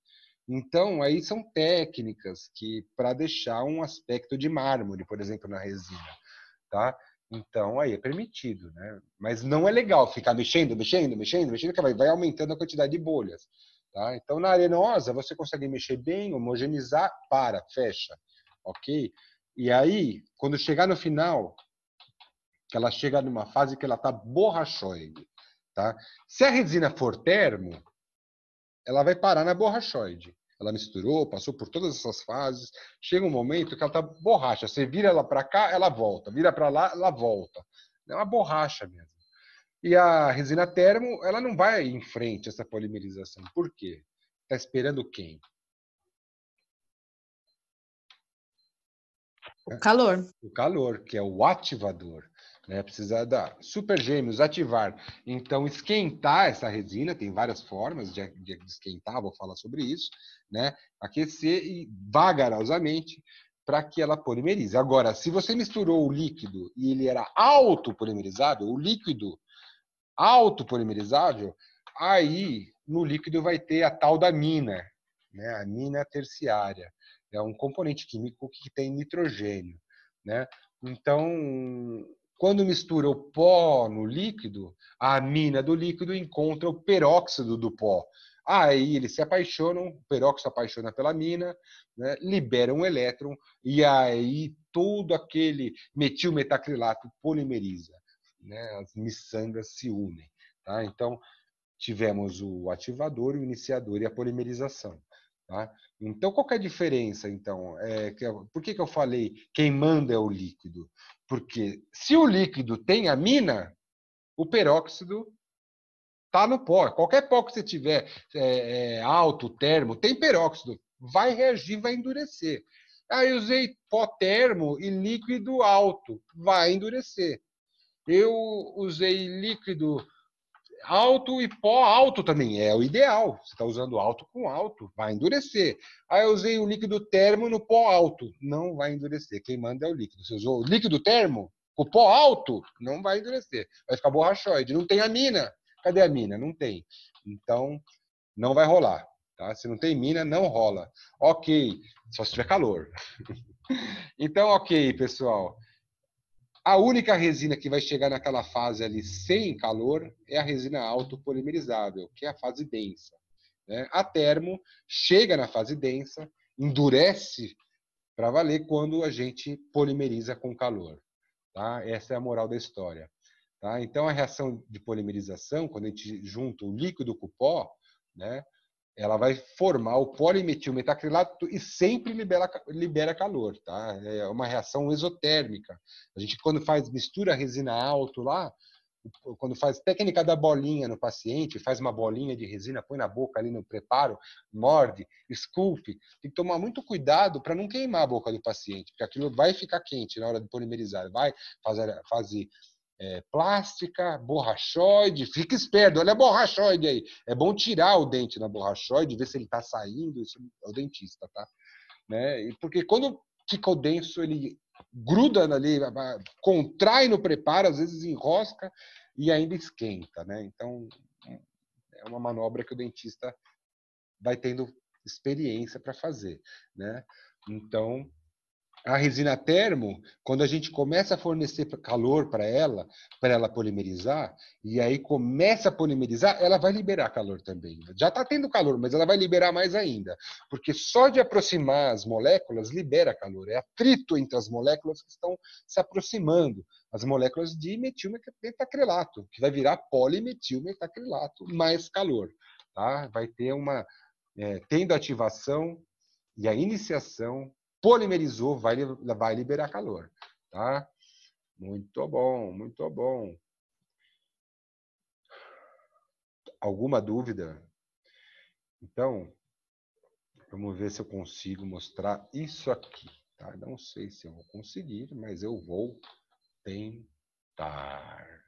Então, aí são técnicas que para deixar um aspecto de mármore, por exemplo, na resina, tá? Então, aí é permitido, né? Mas não é legal ficar mexendo, que vai aumentando a quantidade de bolhas. Tá? Então, na arenosa, você consegue mexer bem, homogeneizar, fecha. Ok? E aí, quando chegar no final, que ela chega numa fase que ela está borrachoide. Tá? Se a resina for termo, ela vai parar na borrachoide. ela misturou, passou por todas essas fases, chega um momento que ela tá borracha. Você vira ela para cá, ela volta. Vira para lá, ela volta. É uma borracha mesmo. E a resina termo, ela não vai em frente, essa polimerização. Por quê? Está esperando quem? O calor. O calor, que é o ativador. Né? Precisa da super gêmeos, ativar. Então, esquentar essa resina, tem várias formas de esquentar, vou falar sobre isso, né? Aquecer e vagarosamente para que ela polimerize. Agora, se você misturou o líquido e ele era autopolimerizável, o líquido autopolimerizável, aí no líquido vai ter a tal da amina, né? A amina terciária. É um componente químico que tem nitrogênio, né? Então, quando mistura o pó no líquido, a amina do líquido encontra o peróxido do pó. Aí eles se apaixonam, o peróxido se apaixona pela amina, né? Libera um elétron e aí todo aquele metilmetacrilato polimeriza, né? As miçangas se unem. Tá? Então, tivemos o ativador, o iniciador e a polimerização. Tá? Então, qual que é a diferença? Então, por que eu falei quem manda é o líquido? Porque se o líquido tem amina, o peróxido está no pó. Qualquer pó que você tiver alto, termo, tem peróxido. Vai reagir, vai endurecer. Aí eu usei pó termo e líquido alto. Vai endurecer. Eu usei líquido alto e pó alto também. É o ideal. Você está usando alto com alto. Vai endurecer. Aí eu usei o líquido termo no pó alto. Não vai endurecer. Quem manda é o líquido. Você usou o líquido termo com pó alto? Não vai endurecer. Vai ficar borrachoide. Não tem amina. Cadê a mina? Não tem. Então, não vai rolar. Tá? Se não tem mina, não rola. Ok. Só se tiver calor. Então, ok, pessoal. A única resina que vai chegar naquela fase ali sem calor é a resina autopolimerizável, que é a fase densa. Né? A termo chega na fase densa, endurece para valer quando a gente polimeriza com calor. Tá? Essa é a moral da história. Tá? Então, a reação de polimerização, quando a gente junta o líquido com o pó, né, ela vai formar o polimetilmetacrilato e sempre libera calor. Tá? É uma reação exotérmica. A gente, quando faz mistura resina alto lá, quando faz técnica da bolinha no paciente, faz uma bolinha de resina, põe na boca ali no preparo, morde, esculpe, tem que tomar muito cuidado para não queimar a boca do paciente, porque aquilo vai ficar quente na hora de polimerizar, vai fazer plástica, borrachoide, fica esperto, olha a borrachoide aí. É bom tirar o dente na borrachoide, ver se ele está saindo, isso é o dentista, tá? Né? Porque quando fica o denso, ele gruda ali, contrai no preparo, às vezes enrosca e ainda esquenta, né? Então, é uma manobra que o dentista vai tendo experiência para fazer, né? Então, a resina termo, quando a gente começa a fornecer calor para ela polimerizar, e aí começa a polimerizar, ela vai liberar calor também. Já está tendo calor, mas ela vai liberar mais ainda, porque só de aproximar as moléculas libera calor. É atrito entre as moléculas que estão se aproximando, as moléculas de metilmetacrilato, que vai virar polimetilmetacrilato, mais calor. Tá? Vai ter tendo ativação e a iniciação, polimerizou, vai liberar calor. Tá? Muito bom, muito bom. Alguma dúvida? Então, vamos ver se eu consigo mostrar isso aqui. Tá? Não sei se eu vou conseguir, mas eu vou tentar.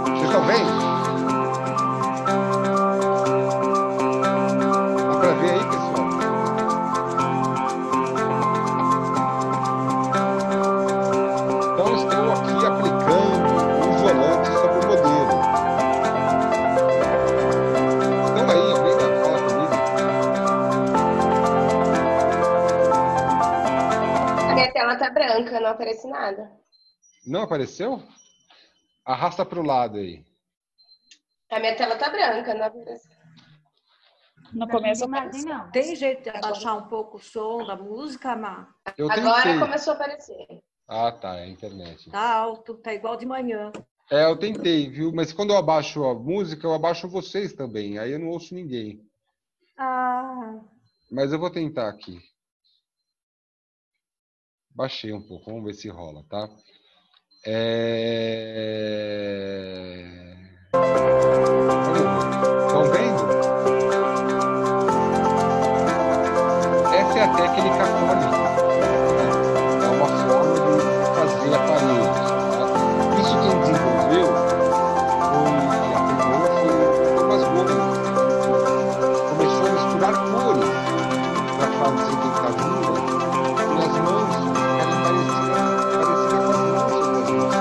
Vocês estão vendo? Dá para ver aí, pessoal? Então, estou aqui aplicando o isolante sobre o modelo. Estão aí, alguém fala comigo? A minha tela tá branca, não aparece nada. Não apareceu? Arrasta para o lado aí. A minha tela tá branca, não aparece. No começo Mas não. Tem jeito de abaixar um pouco o som da música, Má? Eu Agora tentei. começou a aparecer. Ah, tá, é a internet. Tá alto, tá igual de manhã. É, eu tentei, viu? Mas quando eu abaixo a música, eu abaixo vocês também. Aí eu não ouço ninguém. Ah, Mas eu vou tentar aqui. Baixei um pouco, vamos ver se rola, tá? Estão vendo? Essa é a técnica fônica. É uma forma de fazer aparelhos. Tá? Isso quem desenvolveu foi o Thomas Gomes. Começou a misturar cores para fazer dentadura e as mãos ficarem parecidas com as manchas das mãos.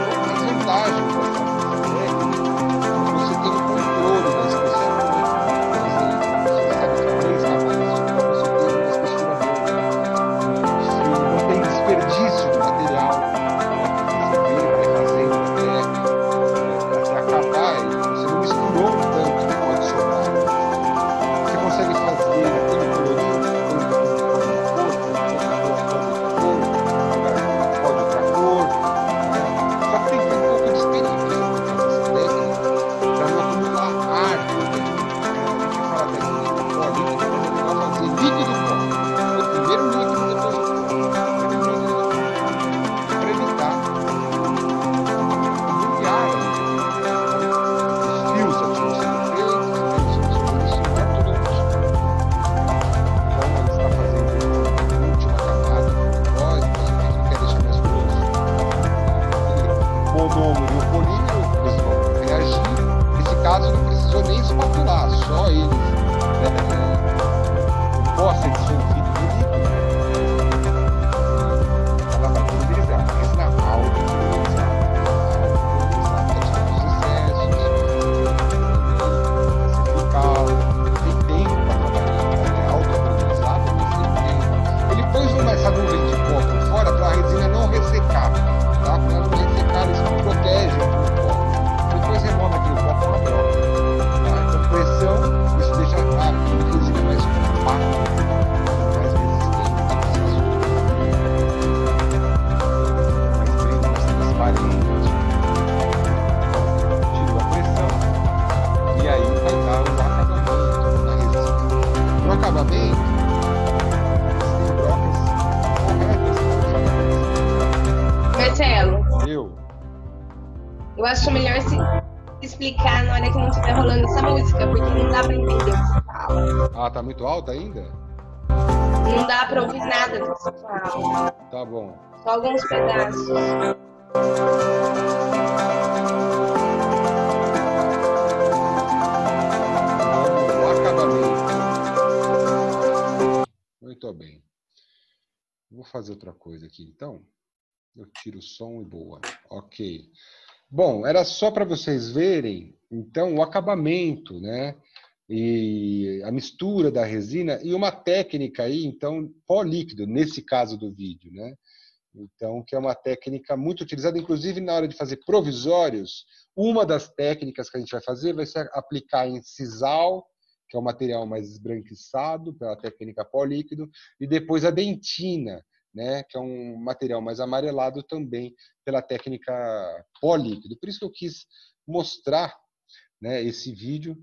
A vantagem dessa técnica é que você tem o controle da expressão. Por exemplo, você sabe que 3 camadas de pó, você tem uma espessura boa. Você não tem desperdício de material. Você vai fazendo até acabar, e você não misturou tanto que pode sobrar. Você consegue fazer tanto colorido, quanto pode outra cor. Só que tem que ter um pouco de experiência para fazer essa técnica, para não acumular ar também. A gente fala técnica pó líquido, mas ele vai fazer líquido pó. O primeiro líquido, depois o pó. Para evitar acumular os fios já tinham sido feitos, os fios são tudo no chão. Então ele está fazendo a última camada de pó, ele quer deixar mais grosso. O monômero e o polímero, eles vão reagir. Nesse caso não precisou nem espatular, só eles. O pó ser dissolvido no líquido, ela vai pulverizar, mas na alta pulverizada. Tem tempo para trabalhar, é auto-pulverizado, mas tem tempo. Ele pôs essa nuvem de pó por fora para a resina não ressecar, tá? Para ela não ressecar, isso protege o pó. Depois remove aquele pó com a broca. Tá? Com pressão, isso deixa a resina mais compacta, mais resistente, mais transparente. Tirou a pressão. E aí vai dar o acabamento da resina. No acabamento, tem brocas corretas para Marcelo, eu eu acho melhor se explicar na hora que não estiver rolando essa música, porque não dá pra entender o que você fala. Ah, tá muito alta ainda? Não dá pra ouvir nada do que você fala. Tá bom. Só alguns pedaços. Vamos no acabamento. Muito bem. Vou fazer outra coisa aqui, então. Eu tiro o som e boa. Ok. Bom, era só para vocês verem, então, o acabamento, né? E a mistura da resina e uma técnica aí, então, pó líquido, nesse caso do vídeo, né? Então, que é uma técnica muito utilizada, inclusive na hora de fazer provisórios. Uma das técnicas que a gente vai fazer vai ser aplicar em sisal, que é o material mais esbranquiçado, pela técnica pó líquido, e depois a dentina, né, que é um material mais amarelado também pela técnica pó líquido. Por isso que eu quis mostrar, né, esse vídeo,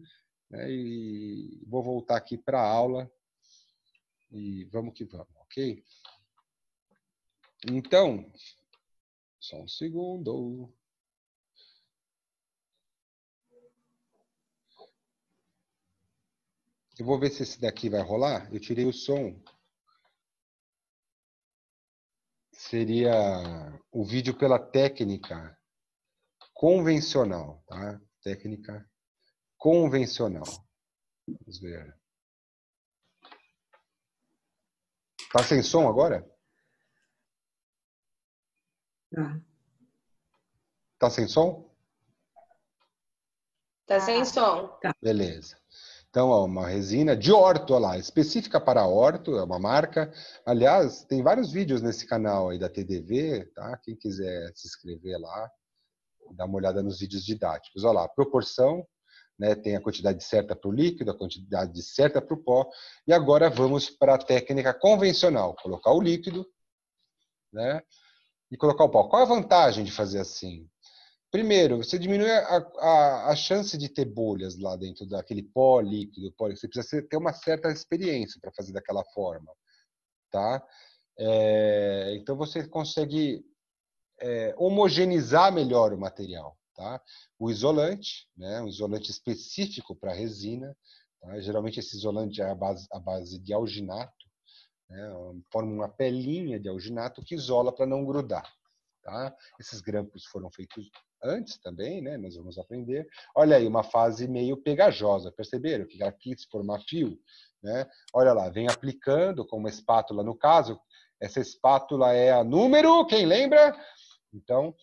né, e vou voltar aqui para a aula e vamos que vamos, ok? Então, só um segundo. Eu vou ver se esse daqui vai rolar. Eu tirei o som. Seria o vídeo pela técnica convencional, tá? Técnica convencional. Vamos ver. Tá sem som agora? Tá sem som? Tá sem som. Beleza. Então, ó, uma resina de orto, olha lá, específica para orto, é uma marca. Aliás, tem vários vídeos nesse canal aí da TDV, tá? Quem quiser se inscrever lá, dá uma olhada nos vídeos didáticos. Olha lá, proporção, né? Tem a quantidade certa para o líquido, a quantidade certa para o pó. E agora vamos para a técnica convencional. Colocar o líquido, né? E colocar o pó. Qual a vantagem de fazer assim? Primeiro, você diminui a chance de ter bolhas lá dentro daquele pó líquido. Você precisa ter uma certa experiência para fazer daquela forma, tá? Então você consegue homogeneizar melhor o material, tá? O isolante, né? Um isolante específico para resina, tá? Geralmente esse isolante é a base de alginato, né? Forma uma pelinha de alginato que isola para não grudar, tá? Esses grampos foram feitos antes também, né? Nós vamos aprender. Olha aí, uma fase meio pegajosa, perceberam? Que ela quis formar fio, né? Olha lá, vem aplicando com uma espátula, no caso, essa espátula é a número, quem lembra? Então,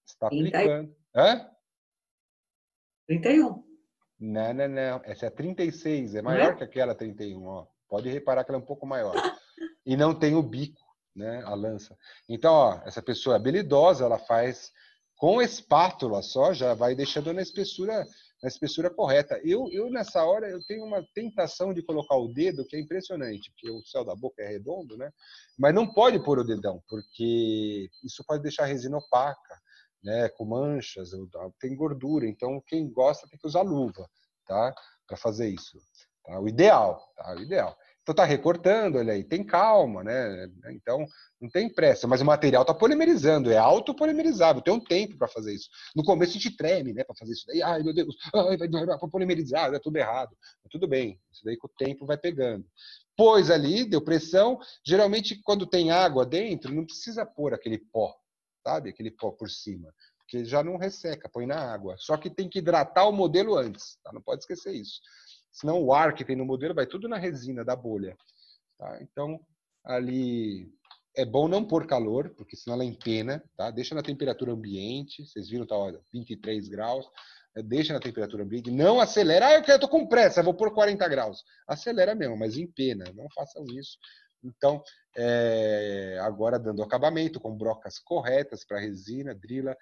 está 30, aplicando. Hã? 31, Não, não, não. Essa é a 36, é não maior é? que aquela 31, ó. Pode reparar que ela é um pouco maior. E não tem o bico, né? A lança. Então, ó, essa pessoa é habilidosa, ela faz com espátula só, já vai deixando na espessura correta. Eu, nessa hora, eu tenho uma tentação de colocar o dedo, que é impressionante, porque o céu da boca é redondo, né? Mas não pode pôr o dedão, porque isso pode deixar a resina opaca, né? Com manchas, tem gordura. Então, quem gosta tem que usar luva, tá? Para fazer isso. Tá? O ideal, tá? O ideal. Então tá recortando, olha aí, tem calma, né? Então não tem pressa, mas o material tá polimerizando, é autopolimerizável, tem um tempo para fazer isso. No começo a gente treme, né, para fazer isso daí, ai meu Deus, ai, vai polimerizar, é tudo errado. Mas tudo bem, isso daí com o tempo vai pegando. Pôs ali, deu pressão, geralmente quando tem água dentro, não precisa pôr aquele pó, sabe? Aquele pó por cima, porque já não resseca, põe na água. Só que tem que hidratar o modelo antes, tá? Não pode esquecer isso. Senão o ar que tem no modelo vai tudo na resina da bolha. Tá? Então, ali é bom não pôr calor, porque senão ela empena. Tá? Deixa na temperatura ambiente. Vocês viram, tá, olha, 23 graus. Deixa na temperatura ambiente. Não acelera. Ah, eu tô com pressa, vou pôr 40 graus. Acelera mesmo, mas empena. Não façam isso. Então, agora dando acabamento com brocas corretas para resina, drila.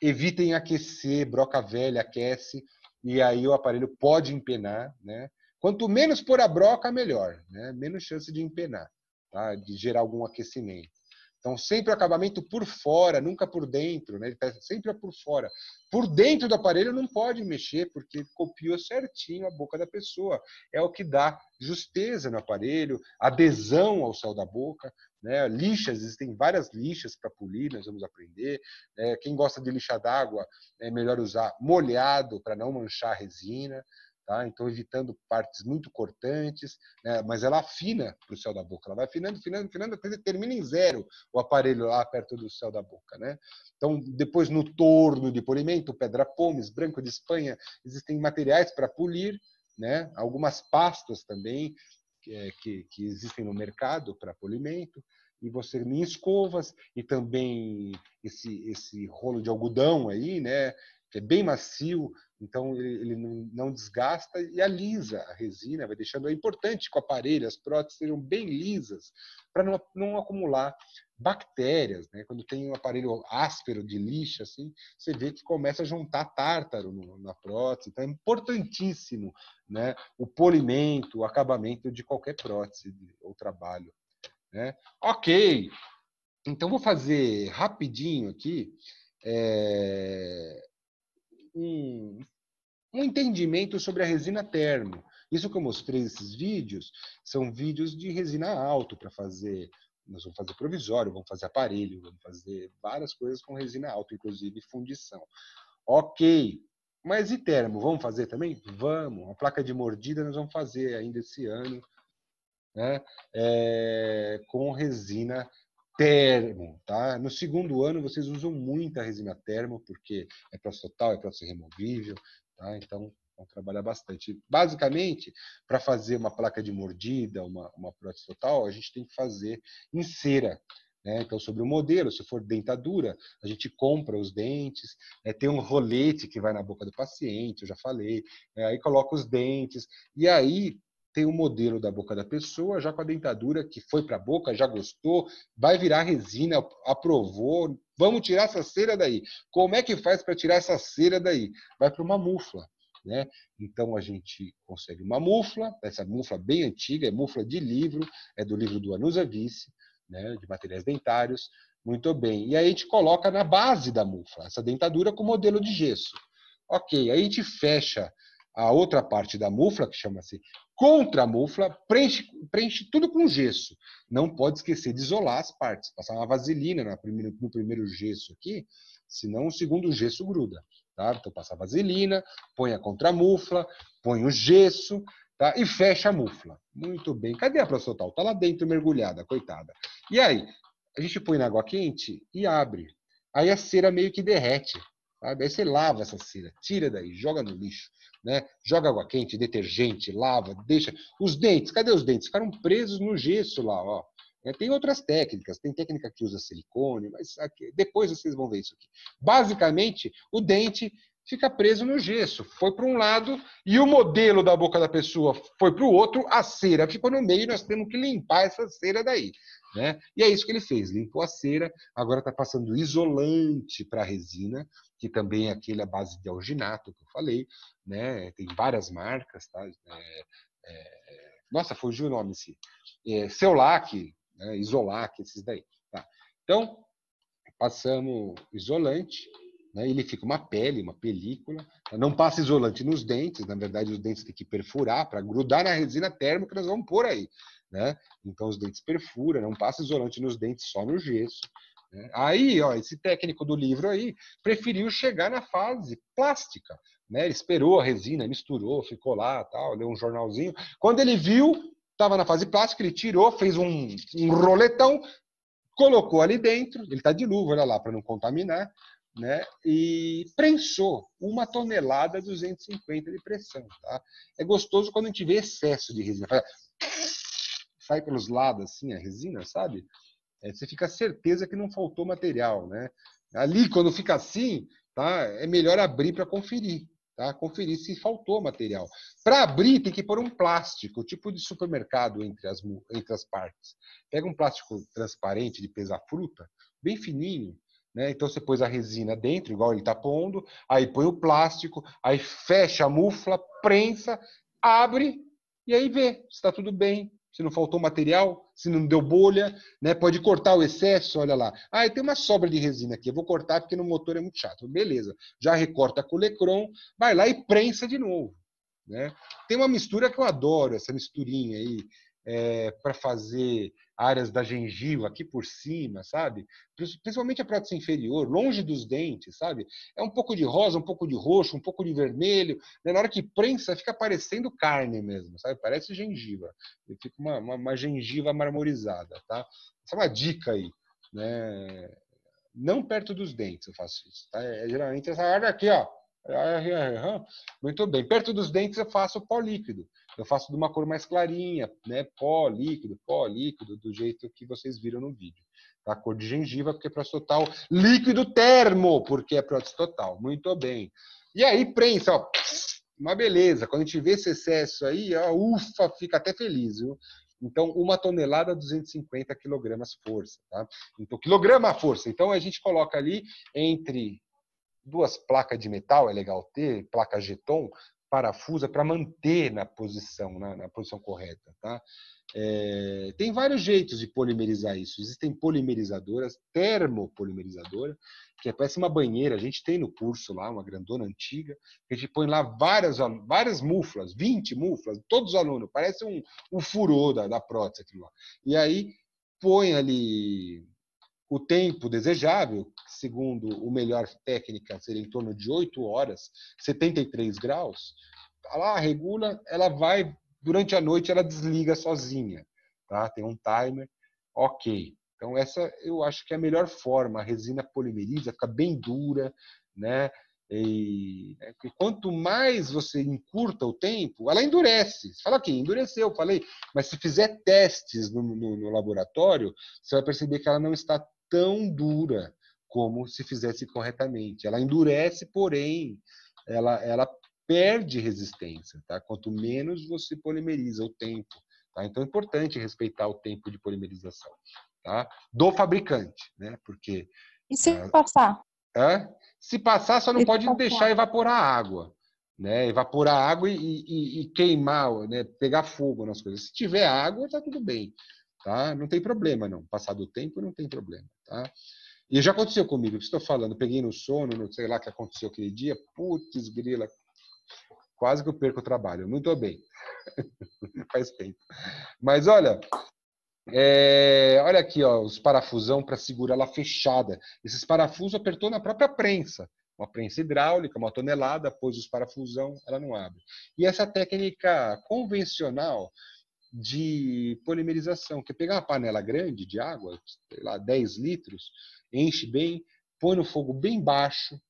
Evitem aquecer, broca velha aquece, e aí o aparelho pode empenar, né? Quanto menos pôr a broca, melhor, né? Menos chance de empenar, tá? De gerar algum aquecimento. Então, sempre o acabamento por fora, nunca por dentro, né? Ele tá sempre por fora. Por dentro do aparelho não pode mexer, porque copiou certinho a boca da pessoa. É o que dá justeza no aparelho, adesão ao céu da boca, né? Lixas, existem várias lixas para polir, nós vamos aprender. Quem gosta de lixa d'água, é melhor usar molhado para não manchar a resina. Tá? Então, evitando partes muito cortantes, né? Mas ela afina para o céu da boca. Ela vai afinando, afinando, afinando, até termina em zero o aparelho lá perto do céu da boca. Né? Então, depois no torno de polimento, pedra pomes, branco de Espanha, existem materiais para polir, né? Algumas pastas também que existem no mercado para polimento, e você em escovas, e também esse rolo de algodão aí, né? Que é bem macio, então ele não desgasta e alisa a resina, vai deixando. É importante que o aparelho, as próteses sejam bem lisas, para não acumular bactérias, né? Quando tem um aparelho áspero de lixa, assim, você vê que começa a juntar tártaro na prótese. Então é importantíssimo, né? O polimento, o acabamento de qualquer prótese ou trabalho, né? Ok, então vou fazer rapidinho aqui um entendimento sobre a resina termo. Isso que eu mostrei nesses vídeos são vídeos de resina alto para fazer. Nós vamos fazer provisório, vamos fazer aparelho, vamos fazer várias coisas com resina alto, inclusive fundição. Ok, mas e termo? Vamos fazer também? Vamos. A placa de mordida nós vamos fazer ainda esse ano, né? Com resina termo, tá? No segundo ano vocês usam muita resina termo, porque é prótese total, é prótese removível, tá? Então vão trabalhar bastante. Basicamente, para fazer uma placa de mordida, uma prótese total, a gente tem que fazer em cera. Né? Então, sobre o modelo, se for dentadura, a gente compra os dentes, tem um rolete que vai na boca do paciente, eu já falei, aí coloca os dentes, e aí tem o modelo da boca da pessoa, já com a dentadura que foi para a boca, já gostou, vai virar resina, aprovou, vamos tirar essa cera daí. Como é que faz para tirar essa cera daí? Vai para uma mufla. Né? Então a gente consegue uma mufla, essa mufla bem antiga, é mufla de livro, é do livro do Anusa Vice, né, de materiais dentários. Muito bem. E aí a gente coloca na base da mufla essa dentadura com modelo de gesso. Ok, aí a gente fecha a outra parte da mufla, que chama-se contramufla, preenche tudo com gesso. Não pode esquecer de isolar as partes, passar uma vaselina no primeiro gesso aqui, senão o segundo gesso gruda. Tá? Então passa a vaselina, põe a contramufla, põe o gesso, tá? E fecha a mufla. Muito bem. Cadê a prostotal? Está lá dentro mergulhada, coitada. E aí? A gente põe na água quente e abre. Aí a cera meio que derrete. Sabe? Aí você lava essa cera, tira daí, joga no lixo. Né? Joga água quente, detergente, lava, deixa. Os dentes, cadê os dentes? Ficaram presos no gesso lá. Ó. Tem outras técnicas, tem técnica que usa silicone, mas aqui, depois vocês vão ver isso aqui. Basicamente, o dente fica preso no gesso. Foi para um lado e o modelo da boca da pessoa foi para o outro, a cera ficou no meio e nós temos que limpar essa cera daí. Né? E é isso que ele fez, limpou a cera, agora está passando isolante para a resina, que também é aquele à base de alginato que eu falei, né? Tem várias marcas, tá? Nossa, fugiu o nome esse. Ceulac, né? Isolac, esses daí. Tá? Então, passamos isolante, né? Ele fica uma pele, uma película. Não passa isolante nos dentes, na verdade os dentes tem que perfurar para grudar na resina térmica que nós vamos pôr aí. Né? Então os dentes perfura, não passa isolante nos dentes, só no gesso. Né? Aí, ó, esse técnico do livro aí preferiu chegar na fase plástica. Né? Ele esperou a resina, misturou, ficou lá, tal, leu um jornalzinho. Quando ele viu, estava na fase plástica, ele tirou, fez um roletão, colocou ali dentro, ele está de luva, olha lá, para não contaminar, né? E prensou 1 tonelada 250 de pressão. Tá? É gostoso quando a gente vê excesso de resina. Sai pelos lados assim a resina, sabe? Você fica certeza que não faltou material, né? Ali, quando fica assim, tá? É melhor abrir para conferir, tá? Conferir se faltou material. Para abrir, tem que pôr um plástico, tipo de supermercado entre as partes. Pega um plástico transparente de pesar fruta, bem fininho, né? Então você pôs a resina dentro, igual ele está pondo, aí põe o plástico, aí fecha a mufla, prensa, abre e aí vê se está tudo bem. Se não faltou material, se não deu bolha, né? Pode cortar o excesso, olha lá. Ah, tem uma sobra de resina aqui, eu vou cortar porque no motor é muito chato. Beleza, já recorta com o Lecron, vai lá e prensa de novo. Né? Tem uma mistura que eu adoro, essa misturinha aí, para fazer áreas da gengiva aqui por cima, sabe? Principalmente a prótese inferior, longe dos dentes, sabe? É um pouco de rosa, um pouco de roxo, um pouco de vermelho. Né? Na hora que prensa, fica parecendo carne mesmo, sabe? Parece gengiva. Fica uma gengiva marmorizada, tá? Essa é uma dica aí, né? Não perto dos dentes eu faço isso, tá? Geralmente essa área aqui, ó. Muito bem. Perto dos dentes eu faço pó líquido. Eu faço de uma cor mais clarinha, né? Pó líquido, do jeito que vocês viram no vídeo. Tá? Cor de gengiva, porque é prótese total. Líquido termo, porque é prótese total. Muito bem. E aí, prensa, ó. Uma beleza. Quando a gente vê esse excesso aí, ó, ufa, fica até feliz, viu? Então, 1 tonelada, 250 quilogramas força, tá? Então, quilograma força. Então, a gente coloca ali entre 2 placas de metal, é legal ter, placa Geton, parafusa, para manter na posição correta. Tá? Tem vários jeitos de polimerizar isso. Existem polimerizadoras, termopolimerizadoras, que parece uma banheira. A gente tem no curso lá, uma grandona antiga, que a gente põe lá várias muflas, 20 muflas, todos os alunos, parece um furô da prótese. Aquilo lá. E aí põe ali o tempo desejável, segundo o melhor técnica, seria em torno de 8 horas, 73 graus, ela regula, ela vai, durante a noite ela desliga sozinha, tá? Tem um timer, ok. Então essa eu acho que é a melhor forma, a resina polimeriza, fica bem dura, né? E quanto mais você encurta o tempo, ela endurece. Você fala aqui, endureceu, falei, mas se fizer testes no laboratório, você vai perceber que ela não está tão dura como se fizesse corretamente. Ela endurece, porém, ela perde resistência, tá? Quanto menos você polimeriza o tempo. Tá? Então é importante respeitar o tempo de polimerização, tá? Do fabricante, né? Porque e se passar? Se passar, só não pode deixar evaporar a água. Né? Evaporar a água e queimar, né? Pegar fogo nas coisas. Se tiver água, está tudo bem. tá? Não tem problema, não. Passado o tempo, não tem problema, tá? E já aconteceu comigo, estou falando, peguei no sono, não sei lá o que aconteceu aquele dia, putz, grila, quase que eu perco o trabalho. Muito bem. Faz tempo. Mas olha, olha aqui, ó, os parafusão para segurar ela fechada. Esses parafusos apertou na própria prensa. Uma prensa hidráulica, 1 tonelada, pôs os parafusão, ela não abre. E essa técnica convencional de polimerização, que é pegar uma panela grande de água, sei lá, 10 litros, enche bem, põe no fogo bem baixo.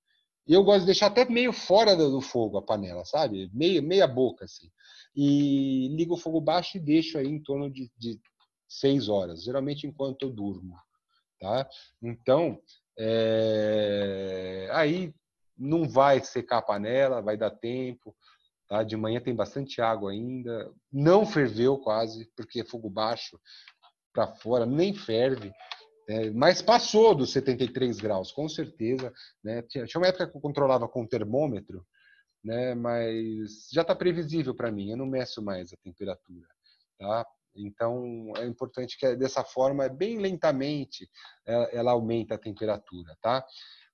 E eu gosto de deixar até meio fora do fogo a panela, sabe? Meia boca, assim. E ligo o fogo baixo e deixo aí em torno de 6 horas, geralmente enquanto eu durmo, tá? Então, aí não vai secar a panela, vai dar tempo, tá? De manhã tem bastante água ainda, não ferveu quase, porque é fogo baixo para fora, nem ferve, mas passou dos 73 graus, com certeza, né? Tinha uma época que eu controlava com termômetro, né? Mas já está previsível para mim, eu não meço mais a temperatura, tá? Então, é importante que dessa forma, bem lentamente, ela aumenta a temperatura, tá?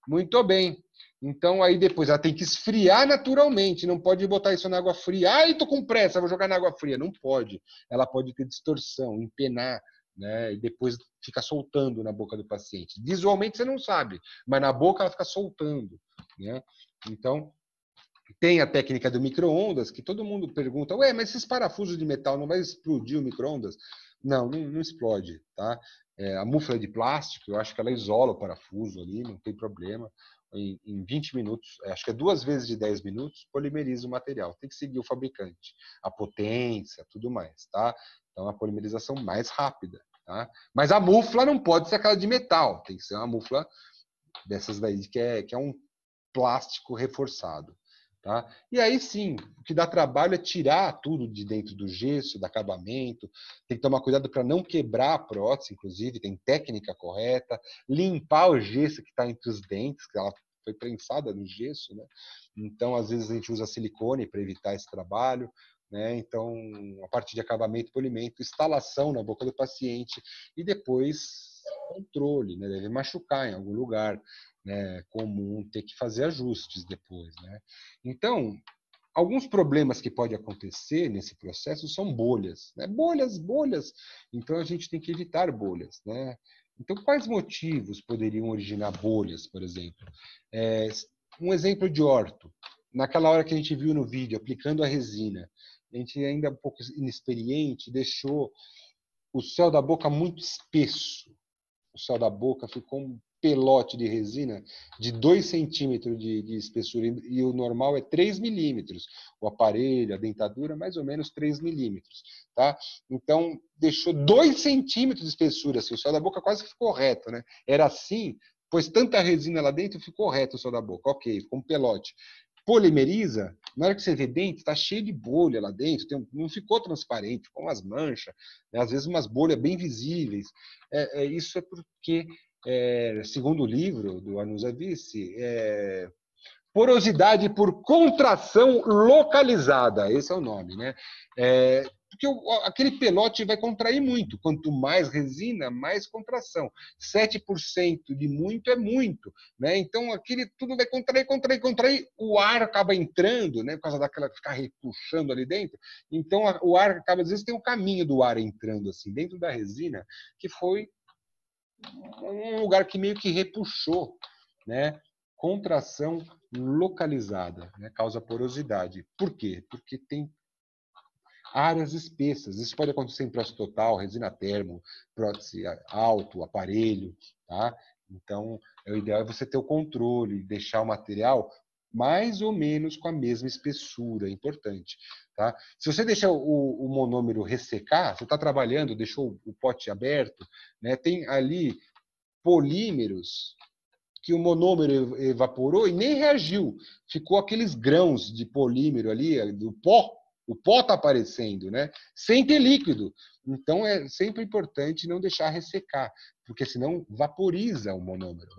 Muito bem. Então, aí depois ela tem que esfriar naturalmente, não pode botar isso na água fria. Ai, tô com pressa, vou jogar na água fria. Não pode. Ela pode ter distorção, empenar, né? E depois fica soltando na boca do paciente. Visualmente você não sabe, mas na boca ela fica soltando, né? Então, tem a técnica do micro-ondas, que todo mundo pergunta, ué, mas esses parafusos de metal não vai explodir o micro-ondas? Não explode, tá? A mufla de plástico, eu acho que ela isola o parafuso ali, não tem problema. Em 20 minutos, acho que é 2 vezes de 10 minutos, polimeriza o material. Tem que seguir o fabricante, a potência, tudo mais, tá? Então, a polimerização mais rápida, tá? Mas a mufla não pode ser aquela de metal, tem que ser uma mufla dessas daí, que é um plástico reforçado. Tá? E aí sim, o que dá trabalho é tirar tudo de dentro do gesso, do acabamento, tem que tomar cuidado para não quebrar a prótese, inclusive, tem técnica correta, limpar o gesso que está entre os dentes, que ela foi prensada no gesso, né? Então, às vezes a gente usa silicone para evitar esse trabalho, né? Então, a parte de acabamento e polimento, instalação na boca do paciente e depois controle, né? Deve machucar em algum lugar, né? Comum ter que fazer ajustes depois, né? Então, alguns problemas que podem acontecer nesse processo são bolhas, né? Bolhas. Então, a gente tem que evitar bolhas, né? Então, quais motivos poderiam originar bolhas, por exemplo? Um exemplo de orto. Naquela hora que a gente viu no vídeo, aplicando a resina, a gente ainda um pouco inexperiente, deixou o céu da boca muito espesso. O céu da boca ficou um pelote de resina de 2 centímetros de espessura, e o normal é 3 milímetros. O aparelho, a dentadura, mais ou menos 3 milímetros. Tá? Então, deixou 2 centímetros de espessura, assim, o céu da boca quase ficou reto. Né? Era assim, pôs tanta resina lá dentro, ficou reto o céu da boca. Ok, ficou um pelote. Polimeriza, na hora que você vê dentro, está cheio de bolha lá dentro, não ficou transparente, ficou umas manchas, né? Às vezes umas bolhas bem visíveis. Isso é porque, segundo o livro do Anusa Vici, porosidade por contração localizada, esse é o nome, né? Porque aquele pelote vai contrair muito. Quanto mais resina, mais contração. 7% de muito é muito, né? Então, aquele tudo vai contrair. O ar acaba entrando, né? Por causa daquela ficar repuxando ali dentro. Então, o ar acaba, às vezes, tem um caminho do ar entrando assim dentro da resina, que foi um lugar que meio que repuxou, né? Contração localizada, né? Causa porosidade. Por quê? Porque tem áreas espessas. Isso pode acontecer em prótese total, resina termo, prótese alto, aparelho, tá? Então, o ideal é você ter o controle, deixar o material mais ou menos com a mesma espessura, é importante, tá? Se você deixar o monômero ressecar, você está trabalhando, deixou o pote aberto, né? Tem ali polímeros que o monômero evaporou e nem reagiu. Ficou aqueles grãos de polímero ali, do pó. O pó está aparecendo, né? Sem ter líquido. Então, é sempre importante não deixar ressecar, porque senão vaporiza o monômero,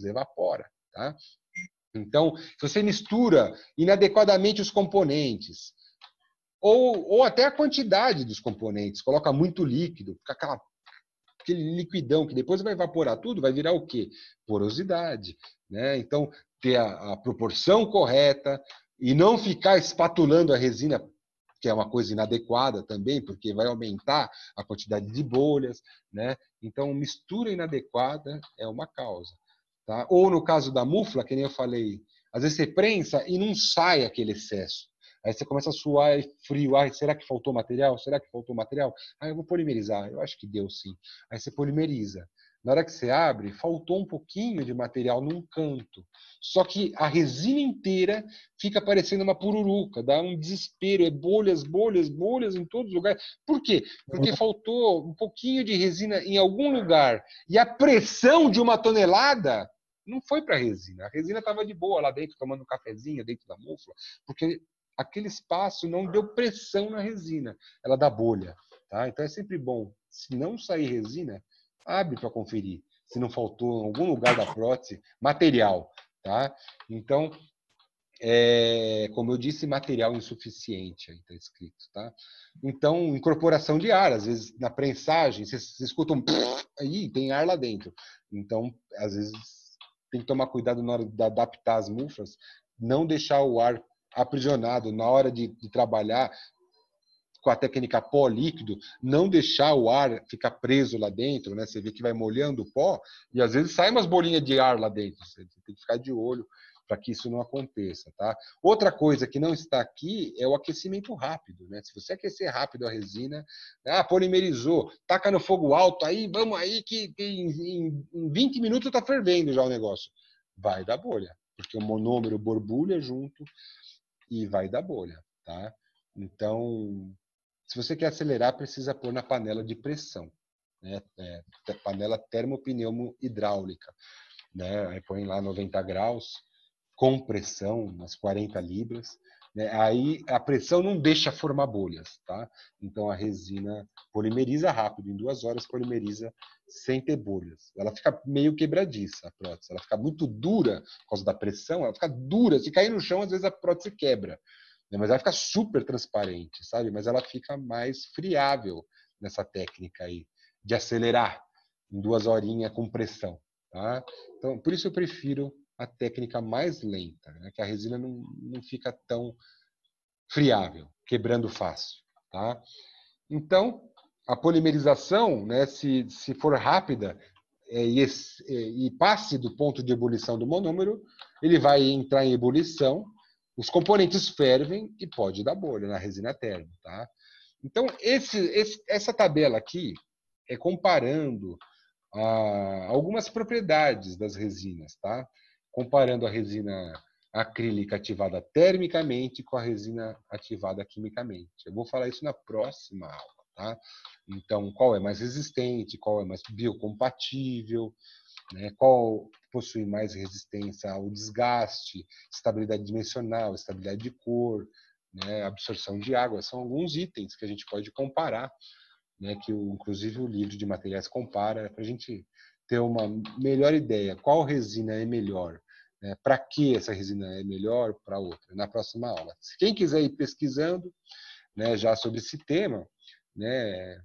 evapora, tá? Então, se você mistura inadequadamente os componentes, ou até a quantidade dos componentes, coloca muito líquido, fica aquela aquele liquidão que depois vai evaporar tudo, vai virar o quê? Porosidade, né? Então, ter a proporção correta e não ficar espatulando a resina, que é uma coisa inadequada também, porque vai aumentar a quantidade de bolhas, né? Então, mistura inadequada é uma causa, tá? Ou no caso da mufla, que nem eu falei, às vezes você prensa e não sai aquele excesso. Aí você começa a suar e frio. Ai, será que faltou material? Será que faltou material? Ah, eu vou polimerizar. Eu acho que deu sim. Aí você polimeriza. Na hora que você abre, faltou um pouquinho de material num canto. Só que a resina inteira fica parecendo uma pururuca, dá um desespero, é bolhas, bolhas, bolhas em todos os lugares. Por quê? Porque faltou um pouquinho de resina em algum lugar. E a pressão de 1 tonelada não foi para a resina. A resina estava de boa lá dentro, tomando um cafezinho dentro da mufla, porque aquele espaço não deu pressão na resina, ela dá bolha, tá? Então é sempre bom, se não sair resina, abre para conferir se não faltou em algum lugar da prótese material, tá? Então, como eu disse, material insuficiente, aí está escrito, tá? Então, incorporação de ar, às vezes na prensagem, vocês escutam aí tem ar lá dentro. Então, às vezes tem que tomar cuidado na hora de adaptar as muflas, não deixar o ar aprisionado na hora de trabalhar com a técnica pó líquido, não deixar o ar ficar preso lá dentro, né? Você vê que vai molhando o pó e às vezes sai umas bolinhas de ar lá dentro. Você tem que ficar de olho para que isso não aconteça, tá? Outra coisa que não está aqui é o aquecimento rápido, né? Se você aquecer rápido a resina, polimerizou, taca no fogo alto, aí vamos aí que em 20 minutos está fervendo já o negócio. Vai dar bolha, porque o monômero borbulha junto e vai dar bolha, tá? Então, se você quer acelerar, precisa pôr na panela de pressão, né? Panela termopneumo hidráulica, né? Aí põe lá 90 graus, com pressão, umas 40 libras, né? Aí a pressão não deixa formar bolhas, tá? Então a resina polimeriza rápido, em 2 horas polimeriza sem ter bolhas. Ela fica meio quebradiça, a prótese. Ela fica muito dura por causa da pressão, ela fica dura. Se cair no chão, às vezes a prótese quebra. Mas ela fica super transparente, sabe? Mas ela fica mais friável nessa técnica aí de acelerar em 2 horinhas com pressão, tá? Então, por isso eu prefiro a técnica mais lenta, né? Que a resina não fica tão friável, quebrando fácil, tá? Então, a polimerização, né, se for rápida e passe do ponto de ebulição do monômero, ele vai entrar em ebulição, os componentes fervem e pode dar bolha na resina termo, tá? Então, essa tabela aqui é comparando algumas propriedades das resinas, tá? Comparando a resina acrílica ativada termicamente com a resina ativada quimicamente. Eu vou falar isso na próxima aula, tá? Então, qual é mais resistente, qual é mais biocompatível, né? Qual possui mais resistência ao desgaste, estabilidade dimensional, estabilidade de cor, né? Absorção de água. São alguns itens que a gente pode comparar, né? Que inclusive o livro de materiais compara, para a gente ter uma melhor ideia. Qual resina é melhor? Para que essa resina é melhor para outra? Na próxima aula. Quem quiser ir pesquisando, né, já sobre esse tema, né,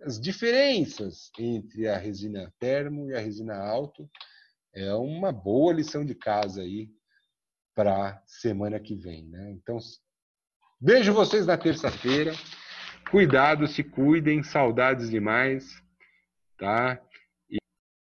as diferenças entre a resina termo e a resina alto, é uma boa lição de casa aí para semana que vem, né? Então, vejo vocês na terça-feira. Cuidado, se cuidem, saudades demais, tá?